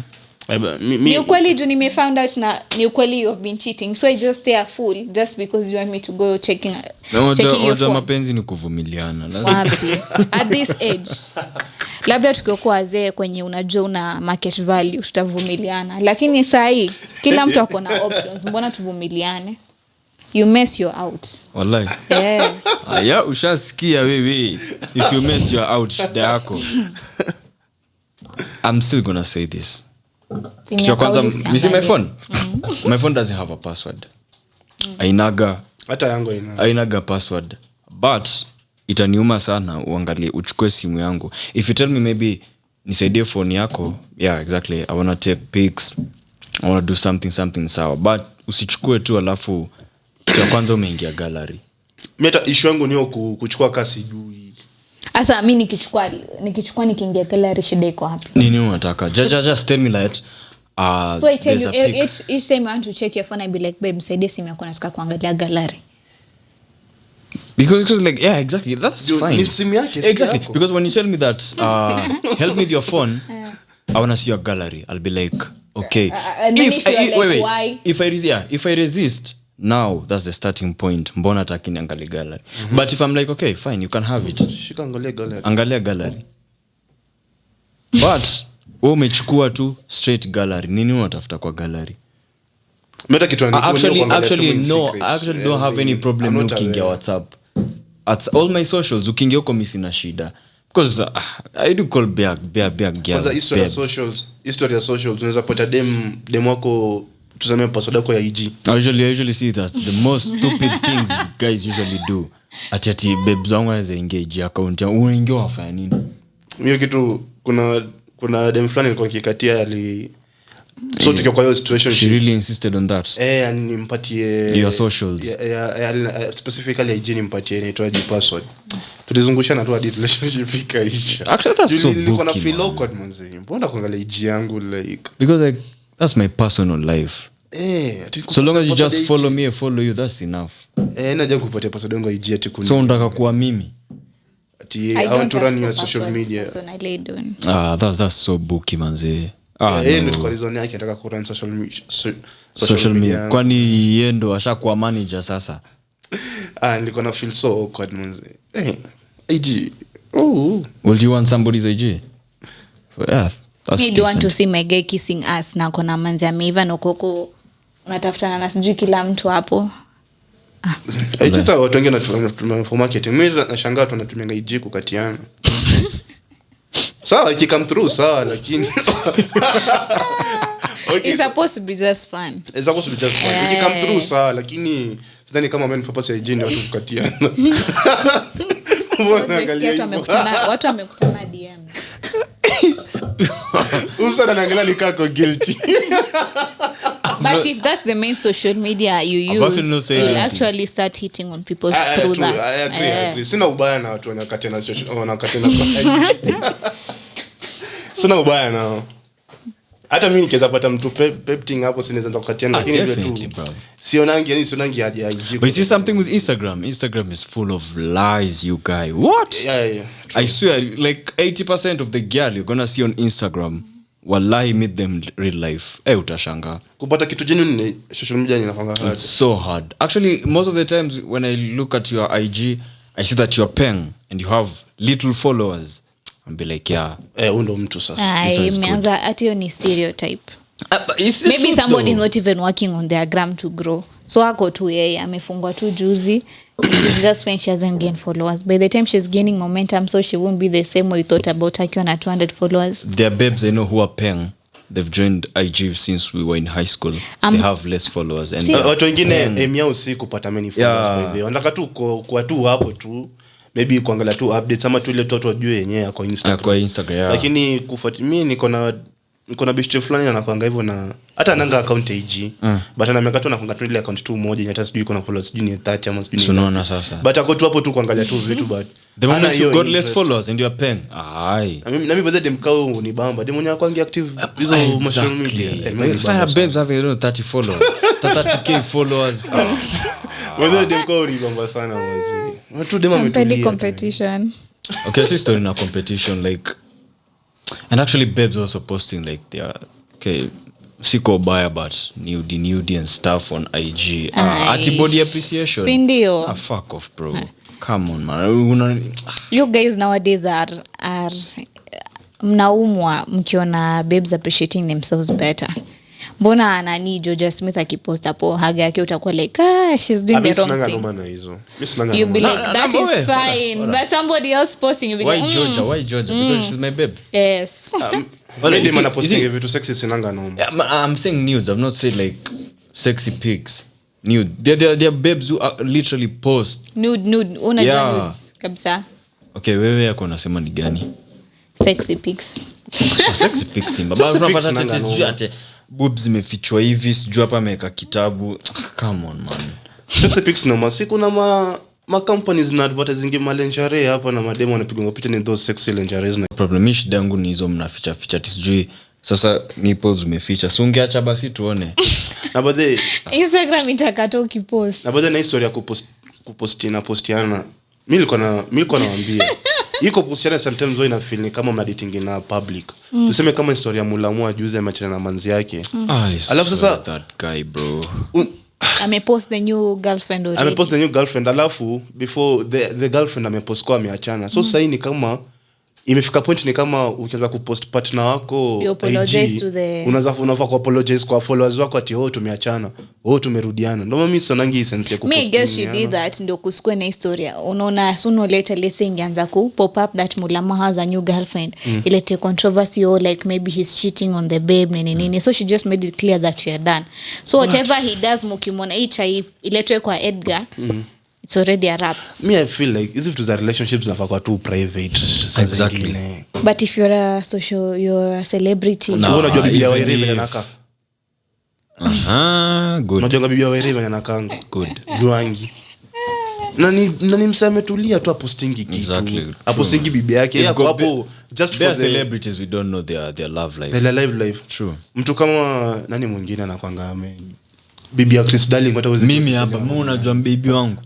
Ni ukweli juu nime found out na ni ukweli you have been cheating, so I just stay a fool just because you want me to go checking your phone. Mapenzi ni kuvumiliana At this age labda tukiokuwa wazee kwenye unajua una market value tutavumiliana, lakini saa hii kila mtu ako na options, mbona tuvumiliane? You mess you're out. Wallahi. Yeah, ushasikia wewe. If you mess you're out, shida yako. I'm still gonna say this. Kitu kwanza, you see my phone? My phone doesn't have a password. Ainaga. Hata yangu ainaga password. But itaniuma sana uangalie uchukue simu yangu. If you tell me maybe nisaidie phone yako, yeah, exactly. I want to take pics. I want to do something sawa. But usichukue tu alafu kitu kwanza umeingia gallery. Meta issue yangu ni kuchukua kasi juu. Asa mimi nikichukua nikiingia gallery shida iko hapi. Nini unataka? Just tell me that so I tell you each time I want to check your phone I be like babe msaidie simu yako nataka kuangalia gallery. Because like yeah, exactly, that's fine. Ni simu yake exactly yako. Because when you tell me that help me with your phone, I want to see your gallery. I'll be like okay. If I resist, now that's the starting point. Mbona taki niangalie gallery. But if I'm like okay, fine, you can have it. Shika gallery. Angalia gallery. But umechukua tu straight gallery. Nini unatafuta kwa gallery? Meta kitu actually don't have any problem looking at WhatsApp. At all my socials ukiingia huko mimi sina shida. Because I do call big girls. Kwanza history ya socials unaweza pata dem wako tuseme password yako ya IG. I usually see that the most stupid things guys usually do. Ati babes wangu anaweza engage account ya uingia wafanya nini? Hiyo kitu kuna dem fulani alikuwa kikatia so tukiwa kwa hiyo situation she really insisted on that. Nimpatie your socials. Specifically IG nimpatie inaitwa password. Tulizungushana tu hadi relationship ikaisha. Actually that's so booky. Niko na feel awkward manzi. Mbona kuangalia IG yangu like because like that's my personal life. So long as you just follow me, I follow you, that's enough. Naja kupatia password yangu IG ati kuni. So unataka kuwa mimi? Ati I want to run your social media. That's so booky manzi. Ndio kwa reason yake nataka ku run social media. Kwani yeye ndo ashakuwa manager sasa? Niko na feel so awkward manzi. IG. Will you want somebody's IG? Yeah. Me don't want to see my guy kissing ass na kona manzi ameiva na koko unatafutana na sijui kila mtu hapo. Hata watu wengine wanatumia for marketing. Mimi nashangaa watu wanatumia IG kukatiana. Sawa ikikam through sawa lakini okay, it's supposed to be just fun. Ikikam through sawa lakini sidhani kama main purpose ya IG ni watu kukatiana. Watu wamekutana DM. Usana naangalia nikako guilty. But if that's the main social media you use, you'll actually start hitting on people through that. I agree. Sina ubaya na watu wanakatena sina ubaya nao. Hata mimi nikiweza pata mtu pepting hapo sinaweza kukatiana lakini hivyo tu. Sionangi hadi IG. But you see something with Instagram is full of lies, you guy. What? Yeah. I swear like 80% of the girl you're gonna see on Instagram wallahi meet them real life. Utashanga. Kupata kitu genuine social media inafanga hard. It's so hard. Actually, most of the times when I look at your IG, I see that you're peng and you have little followers. I'll be like, yeah. Undo mtu sasa. Imeanza ati ni stereotype. Maybe somebody is not even working on their gram to grow. So ako tu yeye amefungwa tu juzi. Just when she hasn't gained followers. By the time she's gaining momentum, so she won't be the same way you thought about her akiwa na 200 followers. There are babes I know who are peng. They've joined IG since we were in high school. They have less followers. And watu wengine emia usi kupata many followers by the way. Wanataka tu kwa tu hapo tu. Maybe kuangalia tu updates ama tu ile tu wajue yenyewe kwa Instagram. Yeah. Lakini kufuatilia mimi niko na best fulani anakuanga hivyo na hata ananga account IG. But anameka tu anakuanga tu ile account tu moja hata sijui iko na followers sijui ni 30 ama sijui ni. Unaona sasa. But ako tu hapo tu kuangalia tu vitu but the moment you got less followers and you are paying. Mimi baada dem kao ni bamba. Dem mwenye kwangi active hizo social media. Fire babes have 30 followers. 30k followers. Wewe dem kao ni bamba sana wazi. Watu dem ametulia. Competition. Okay, this story na competition like and actually babes also posting like their okay, siko baya but nude and stuff on IG. Antibody appreciation. Sindio. Fuck off, bro. Come on, man. You guys nowadays are mnaumwa mkiona babes appreciating themselves better. Mbona nani Georgia Smith akipost hapo haga yake utakuwa like she's doing the wrong thing. You be like that is fine. But somebody else posting you be like why Georgia? Because she's my babe. Yes. Well, posting vitu sexy sinanga noma. I'm saying nudes. I've not said like sexy pics. Nude. They're babes who literally post nude. Unajua nudes kabisa. Okay, wewe yako unasema ni gani? Sexy pics. Sexy pics simba. Bado unapata tete sijui ate boobs zimefichwa hivi sijui hapa ameweka kitabu. Come on, man. Sexy pics no masi kuna ma companies na advertising ma lingerie hapa na mademo wanapiga picha ni those sexy lingeries. Problem ish dangu ni hizo mnaficha sijui sasa nipples zimeficha. So ungeacha basi tuone. Na baadaye Instagram itakato ukipost. Na baadaye na historia postiana. Mimi nilikuwa nawaambia. Iko postiana sometimes wao ina feel ni kama mna dating na public. Tuseme kama historia Mulamwa juzi amechana na manzi yake. Alafu sasa that guy bro. Amepost the new girlfriend alafu before the girlfriend amepost kwa ameachana. So sasa ni kama imefika point ni kama ukianza kupost partner wako unafaa ku apologize kwa followers wako ati tumeachana, tumerudiana. Ndio mimi sanangi sense ya kupost. Me guess she did that ndio kusikwe na historia. Unaona sooner later let's ingeanza ku pop up that Mulama has a new girlfriend. Ilete controversy or like maybe he's cheating on the babe nini. So she just made it clear that we are done. So whatever he does mukimona iletwe kwa Edgar. It's already a wrap. Me I feel like is if to the relationships na kwa too private. Exactly. But if you're a celebrity, unajua bibi ya Wairimu yanaka. Good. Unajua bibi ya Wairimu yanaka. Good. Juangi. Nani msame tulia tu apostingi kitu. Exactly. Apostingi bibi yake hapo just for the celebrities we don't know their love life. Their life. True. Mtu kama nani mwingine anakwanga bibi ya Chris Darling hata uweze. Mimi hapa mimi unajua bibi wangu.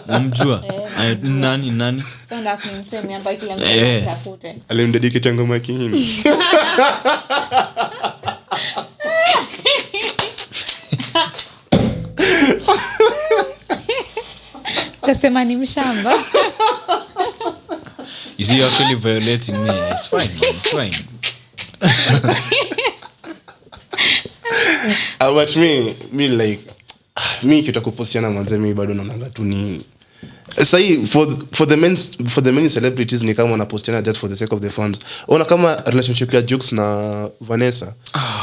Namjua. Nani? Sasa nimseme hapa kila mtu atafute. Alimdedicate ngoma yake hii. Kasema ni mshamba. You see, you're actually violating me. It's fine, man. It's fine. But me like me kitakuposiana manze mimi bado naona tu ni sai for the many celebrities ni kama wanapostiana just for the sake of the fans. Ona kama relationship ya Jux na Vanessa.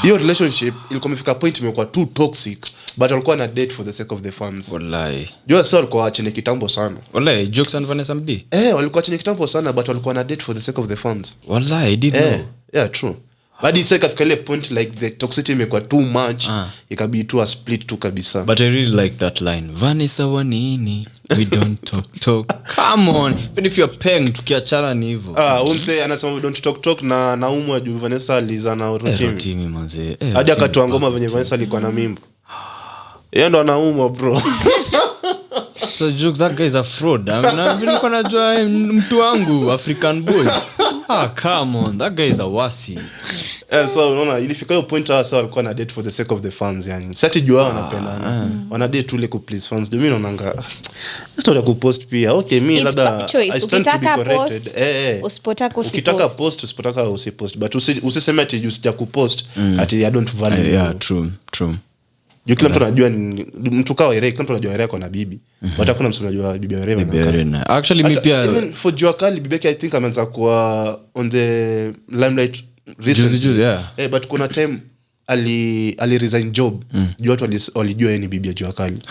Hiyo relationship ilikuwa imefika point imekuwa too toxic but walikuwa na date for the sake of the fans. Wallahi. Jua sasa walikuwa chini kitambo sana. Wallahi Jux and Vanessa mdi. Walikuwa chini kitambo sana but walikuwa na date for the sake of the fans. Wallahi, I didn't know. Yeah, true. But it's like after a point like the toxicity imekuwa too much ikabidi tu a split tu kabisa. But I really like that line. Vanessa wanini we don't talk. Come on. Even if you're paying tukiachana ni hivyo. Umse anasema we don't talk na naumwa juu Vanessa aliza na Rotimi manze. Hadi akatoa ngoma venye Vanessa alikuwa na mimba. Yeye ndo anaumwa bro. So Jux, that guy is a fraud. Na vile niko najua mtu wangu African boy. Come on. That guy is a wasi. So unaona ilifika hiyo point hasa walikuwa na date for the sake of the fans yani. Sasa jua wanapendana. Wana date tu ile ku please fans. Mimi naonanga story ya kupost pia. Okay, mimi labda I stand to be corrected. Ukitaka post, usipotaka usipost. But usiseme ati you sija kupost ati I don't value. Yeah, true. Kila mtu anajua mtu kawa Irene, kila mtu anajua Irene kwa na bibi. But hakuna mtu anajua bibi ya Irene. Actually me pia even for Jua Kali bibi yake I think ameanza kuwa on the limelight recently. Yeah. But kuna time ali resign job. Jua watu walijua yeye ni bibi ya Jua Kali.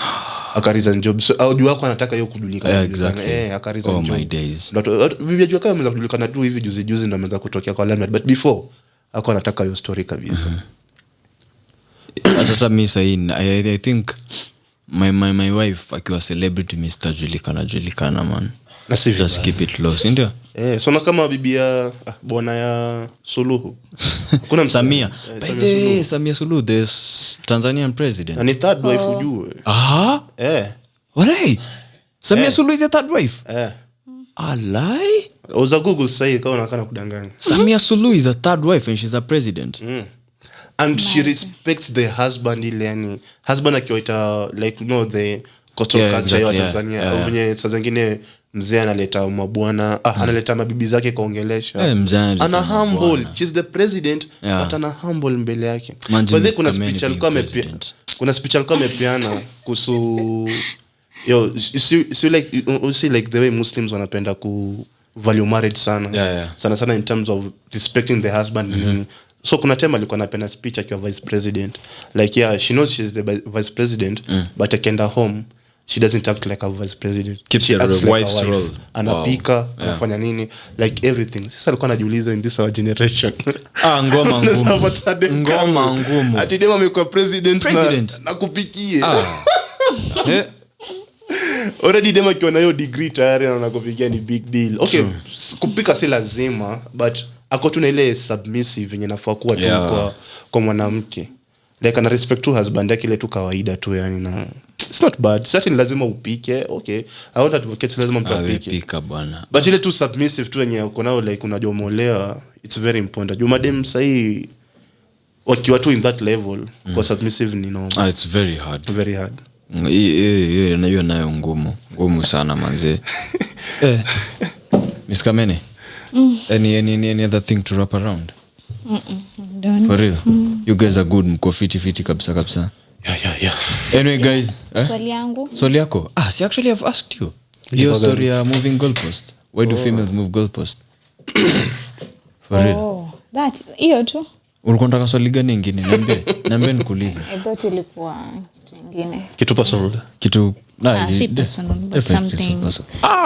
Aka resign job. So au Jua anataka yeye kujulikana. Exactly. Aka resign job. My days. Bibi ya Jua Kali ameanza kujulikana tu hivi juzi ndio ameanza kutokea kwa limelight. But before alikuwa anataka hiyo story kabisa. Hata mimi saini I think my wife akiwa celebrity Mr. Julikana man. Just keep it low, ndio? So na kama bibi ya bwana ya Suluhu. Kuna Samia. Samia Suluhu, the Tanzanian president. And third wife ujue. Walai. Samia Suluhu is the third wife. Alai. Uza Google sai kama unakana kudanganya. Samia Suluhu is a third wife and she's a president. and she respects the husband ile yani husband akiwaita like the coastal culture ya Tanzania venye saa zingine mzee analeta mabwana analeta mabibi zake kaongelesha ana humble, she's the president but ana humble mbele yake. But then kuna speech alikuwa amepeana kuhusu you see like the way Muslims wanapenda ku value marriage sana sana in terms of respecting the husband. So kuna tema alikuwa anapenda speech akiwa vice president like she knows she's the vice president but akienda home she doesn't act like a vice president. Keeps her wife's like role. Anapika, anafanya nini like everything. Sasa alikuwa anajiuliza in this our generation ngoma ngumu ati dema amekuwa president. Na kupikie already dema kiwa na hiyo degree tayari na kupikia ni big deal. Okay, kupika si lazima but ako tu na ile submissive yenye nafaa kuwa tu kwa mwanamke like ana respect to husband yake ile tu kawaida tu yani na it's not bad. Certainly lazima upike. Okay, I want advocates lazima mtu apike bwana but ile tu submissive tu yenye uko nao like unajomolewa it's very important. You madam sahi wakiwa tu in that level kwa submissive ni normal. It's very hard hiyo nayo ngumu sana manze. Ms.Kamene, any other thing to wrap around? Don't. For real? You guys are good, mko fiti kabisa. Yeah. Anyway guys, swali yako see actually I've asked you your story moving goalpost. Why do females move goalpost? For real? That hiyo tu. Ulikuwa unataka swali gani nyingine? Niambie nikuulize. I thought ilikuwa nyingine. Kitu personal. Si personal but something.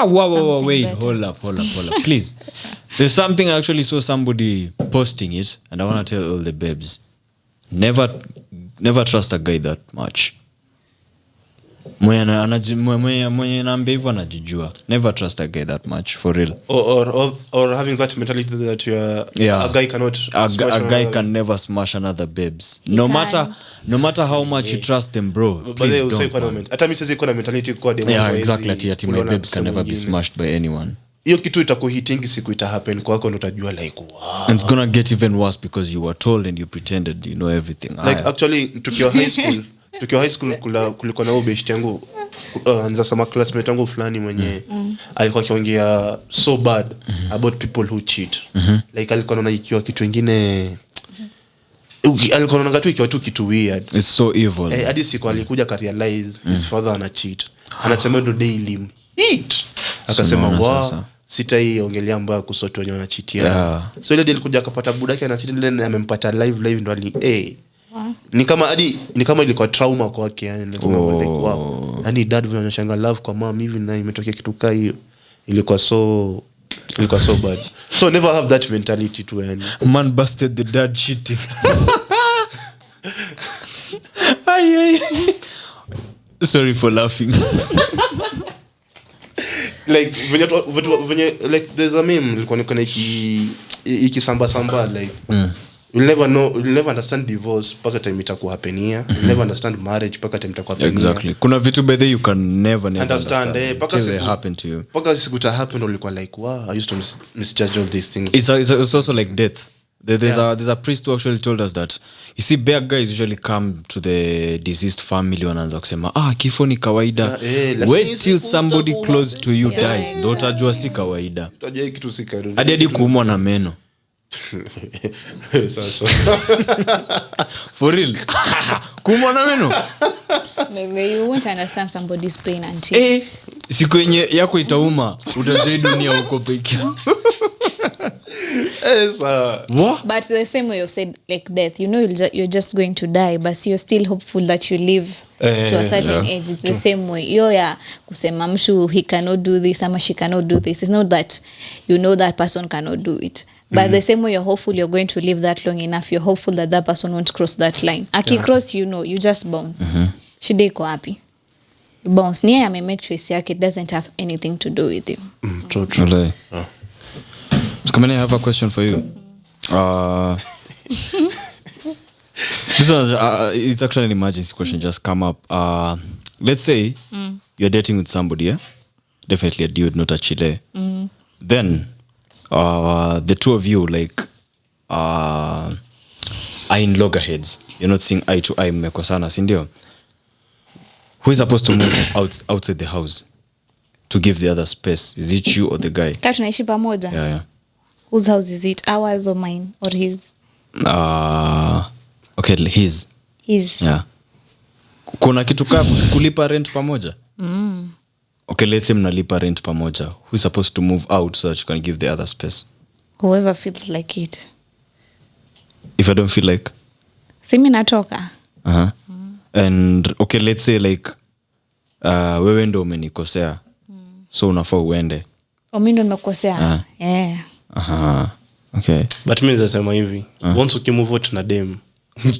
Wow, wait, hold up. Please. There's something I actually saw somebody posting it and I want to tell all the babes. Never trust a guy that much. Mwenye naambia hivyo anajijua. Never trust a guy that much, for real. Or having that mentality that a guy cannot a guy can never smash another babes. No matter how much you trust them, bro. Please don't. Hata mimi sasa iko na mentality kwa demo. Yeah, exactly. My babes can never be smashed by anyone. Hiyo kitu itakuhitingi siku ita happen kwako ndo utajua like wow. And it's gonna get even worse because you were told and you pretended you know everything. Like actually tukiwa high school kulikuwa na ubeshti yangu anza sama classmate yangu fulani mwenye alikuwa akiongea so bad about people who cheat. Like alikuwa anaona ikiwa kitu kingine alikuwa anaona tu ikiwa tu kitu weird. It's so evil. Hadi siku alikuja ka realize his father ana cheat. Anasema ndo daily hit. Akasema wow, sitaiongelea mbaya kusoto wenye wanachitia. So ile alikuja akapata budake anachitia ile amempata live ndo ni kama ilikuwa trauma kwake yani like wow. Yani dad vile anashanga love kwa mom hivi na imetokea kitu kai hiyo ilikuwa so bad. So never have that mentality to yani. Man busted the dad cheating. Ay. Sorry for laughing. Like when like there's a meme ilikuwa nikona ikisamba like you'll never understand divorce paka time itakuwa hapenia. You'll never understand marriage paka time itakuwa hapenia. Exactly. Kuna vitu by the you can never understand paka they happen to you. Paka siku ta happen ulikuwa like wow, I used to misjudge all these things. It's also like death. There's a priest who actually told us that you see bear guys usually come to the deceased family wanaanza kusema kifo ni kawaida. Wait till somebody close to you dies ndo utajua si kawaida. Utajua kitu si kawaida. Hadi kuumwa na meno. For real. Kuumwa na meno. Maybe you won't understand somebody's pain until siku yenye yako itauma utajua dunia huko peke. But the same way you've said like death, you know you're just going to die but you're still hopeful that you live to a certain age. It's the same way ya kusema mshu he cannot do this ama she cannot do this. It's not that you know that person cannot do it but the same way you're hopeful you're going to live that long enough, you're hopeful that person won't cross that line. Cross, you just bounce. Shida iko happy. Bounce niye make choice yake, it doesn't have anything to do with you. True. Ms.Kamene, I have a question for you. This was it's actually an emergency question just come up. Let's say you're dating with somebody, yeah? Definitely a dude, not a chile. Then the two of you like are are in loggerheads, you're not seeing eye to eye, mmekosana, si ndio? Who is supposed to move outside the house to give the other space? Is it you or the guy? Kama tunaishi pamoja. Yeah. Whose house is it? Ours or mine or his? Okay, his. Yeah. Kuna kitu kaa kulipa rent pamoja? Okay, let's say mnalipa rent pamoja. Who is supposed to move out so that you can give the other space? Whoever feels like it. If I don't feel like? Simi natoka. And okay, let's say like wewe ndo umenikosea. So unafaa uende. Mimi ndo nimekosea. Okay. But mimi nasema hivi, once ukimove out na dem,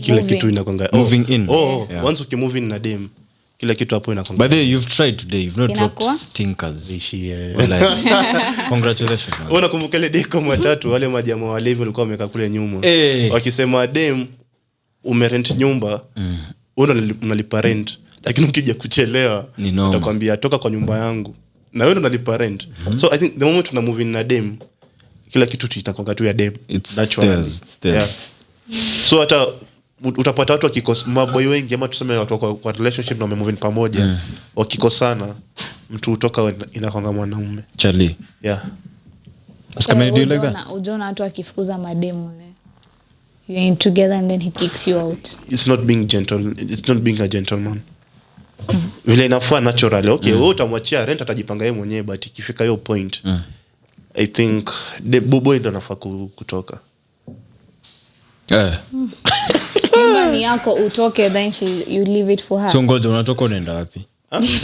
kila kitu inakonga. Moving in. Yeah. Once ukimove in na dem, kila kitu hapo inakonga. By the way, you've tried today. You've not dropped stinkers. Like, congratulations, man. Unakumbuka ile deko matatu wale majamaa wa level walikuwa wamekaa kule nyuma. Wakisema dem umerent nyumba, unalipa rent, lakini ukija kuchelewa utakwambia toka kwa nyumba yangu. Na wewe unalipa rent. So I think the moment una move in na dem, kila kitu tutakonga tu ya dem. That's why. Yeah. So hata utapata watu wakikosa maboy wengi ama tuseme watu kwa relationship na wamemove in pamoja, wakikosana mtu utoka inakonga mwanaume. Charlie. Yeah. Ms.Kamene, do you like that? Unaona watu akifukuza mademu. You're in together and then he kicks you out. It's not being gentle. It's not being a gentleman. Vile inafaa naturally. Okay, wewe utamwachia rent atajipanga yeye mwenyewe, but ikifika hiyo point I think the boy ndo anafaa kutoka. Ni yako utoke, then you leave it for her. So ngoja unatoka unaenda wapi?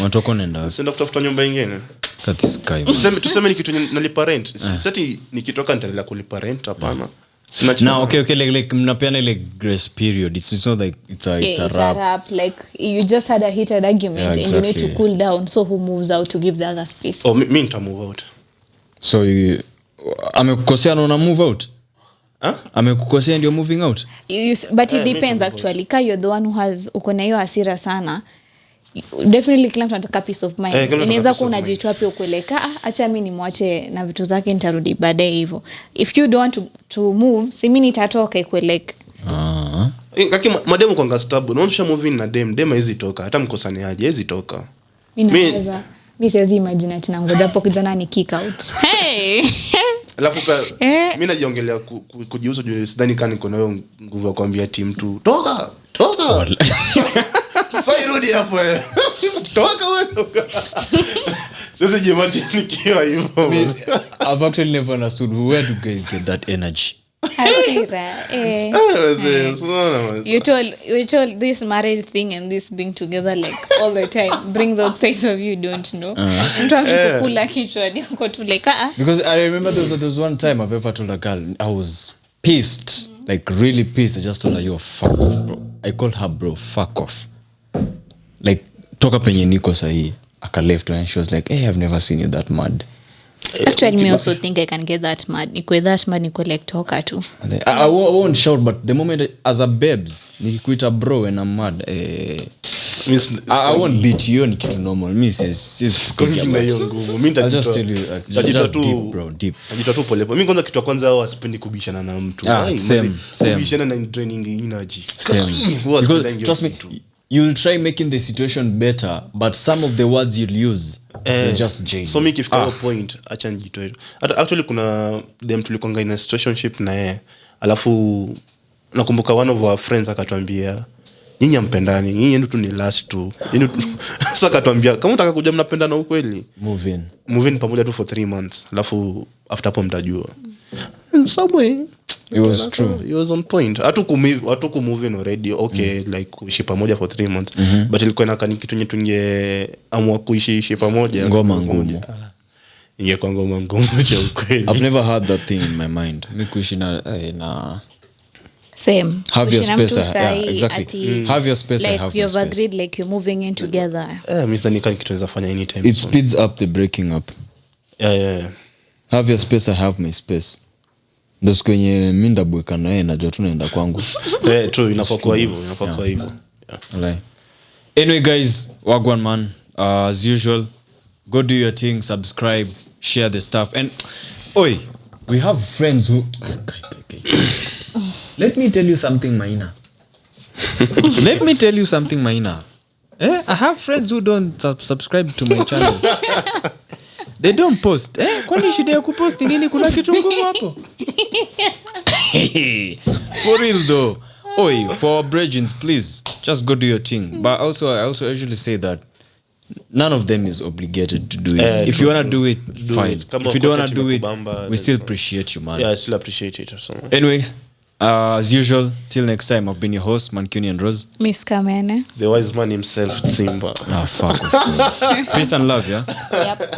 Unatoka unaenda wapi? Senda kutafuta nyumba nyingine. Cut the sky. Tuseme ni kitu nalipa rent. Sasa nikitoka nitaendelea kulipa rent, hapana. Now, okay, like mnapeana ile grace period. It's not like it's a wrap. Like you just had a heated argument, yeah, exactly. And you need to cool down. So who moves out to give the other space? Oh, me nita move out. So amekukosea na una move out? Amekukosea and you're moving out? But it depends actually. Ka you're the one who has uko na hiyo hasira sana. Definitely kila mtu anataka peace of mind. Inaweza kuwa unajitoa pia ukweleka, acha mimi nimwache na vitu zake nitarudi baadaye hivyo. If you don't want to move, si mimi nitatoka ikweleka. Lakini mademu kwanga stable. Unaonyesha moving na dem hizi toka. Hata mkosane aje hizi toka. Mimi siwezi imagine ati ngoja hapo kijana ni kick out. Hey. Alafu mimi najiongelea kujiuza juu sidhani kani kuna hiyo nguvu ya kuambia team tu toka. So irudi hapo wewe. Toka wewe. Sasa jimaji nikiwa hivyo. I've actually never understood where do guys get that energy. You told this marriage thing and this being together like all the time brings out sides of you don't know. Because I remember there was one time I've ever told a girl, I was pissed, like really pissed. I just told her, "Yo, fuck off, bro." I called her, "Bro, fuck off." Like, toka penye niko sahi. Aka left and she was like, "Hey, I've never seen you that mad." Actually, me also think I can get that mad. Nikwe that mad, nikwe like talker too. I won't shout, but the moment as a babes, nikikuita bro when I'm mad, I won't beat you, ni kitu normal. Me says, I'll just tell you, just deep, bro, deep. Najitoa tu pole pole. Mimi kwanza kitu kwanza huwa sipendi kubishana na mtu. Same. Kubishana na draining energy. Same. Because trust me, you'll try making the situation better, but some of the words you'll use just jane. So mimi kifika hiyo point acha njitoe. Actually kuna dem tulikonga in a situationship na yeye. Alafu nakumbuka one of our friends akatuambia nyinyi ampendani, nyinyi ndio tu ni last tu. Sasa akatuambia kama unataka kuja mnapendana ukweli, move in pamoja tu for 3 months. Alafu after hapo mtajua. Someway it was true. It was on point. Hatu kumove in already. Okay, like kuishi pamoja for 3 months. But ilikuwa inakani kitu nye tungeamua kuishi pamoja. Ngoma ngumu. Ingekuwa ngoma ngumu cha ukweli. I've never had that thing in my mind. Mimi kuishi na same. Have your space. Yeah, exactly. Have your space. Like I have you've my space. agreed, like you're moving in together. Mimi sidhani kani kitu tunaweza fanya anytime. It speeds up the breaking up. Yeah. Have your space. I have my space. Ndio siku yenye mimi ndabweka na yeye najua tunaenda kwangu. True, inapokuwa hivyo. Yeah. Anyway guys, wagwan man, as usual, go do your thing, subscribe, share the stuff, and we have friends who Let me tell you something minor. I have friends who don't subscribe to my channel. They don't post. Kwani shida ya kupost nini? Kuna kitu ngumu hapo? For real though. Oi, for brethren, please just go do your thing. But also I usually say that none of them is obligated to do it. If you want to do it, fine. If you don't want to do it, we still appreciate you, man. Yeah, I still appreciate it. Anyway, as usual, till next time, I've been your host, Mancunian Rouze. Ms.Kamene. The wise man himself, Tsimbar. Fuck. Peace and love, yeah? Yep.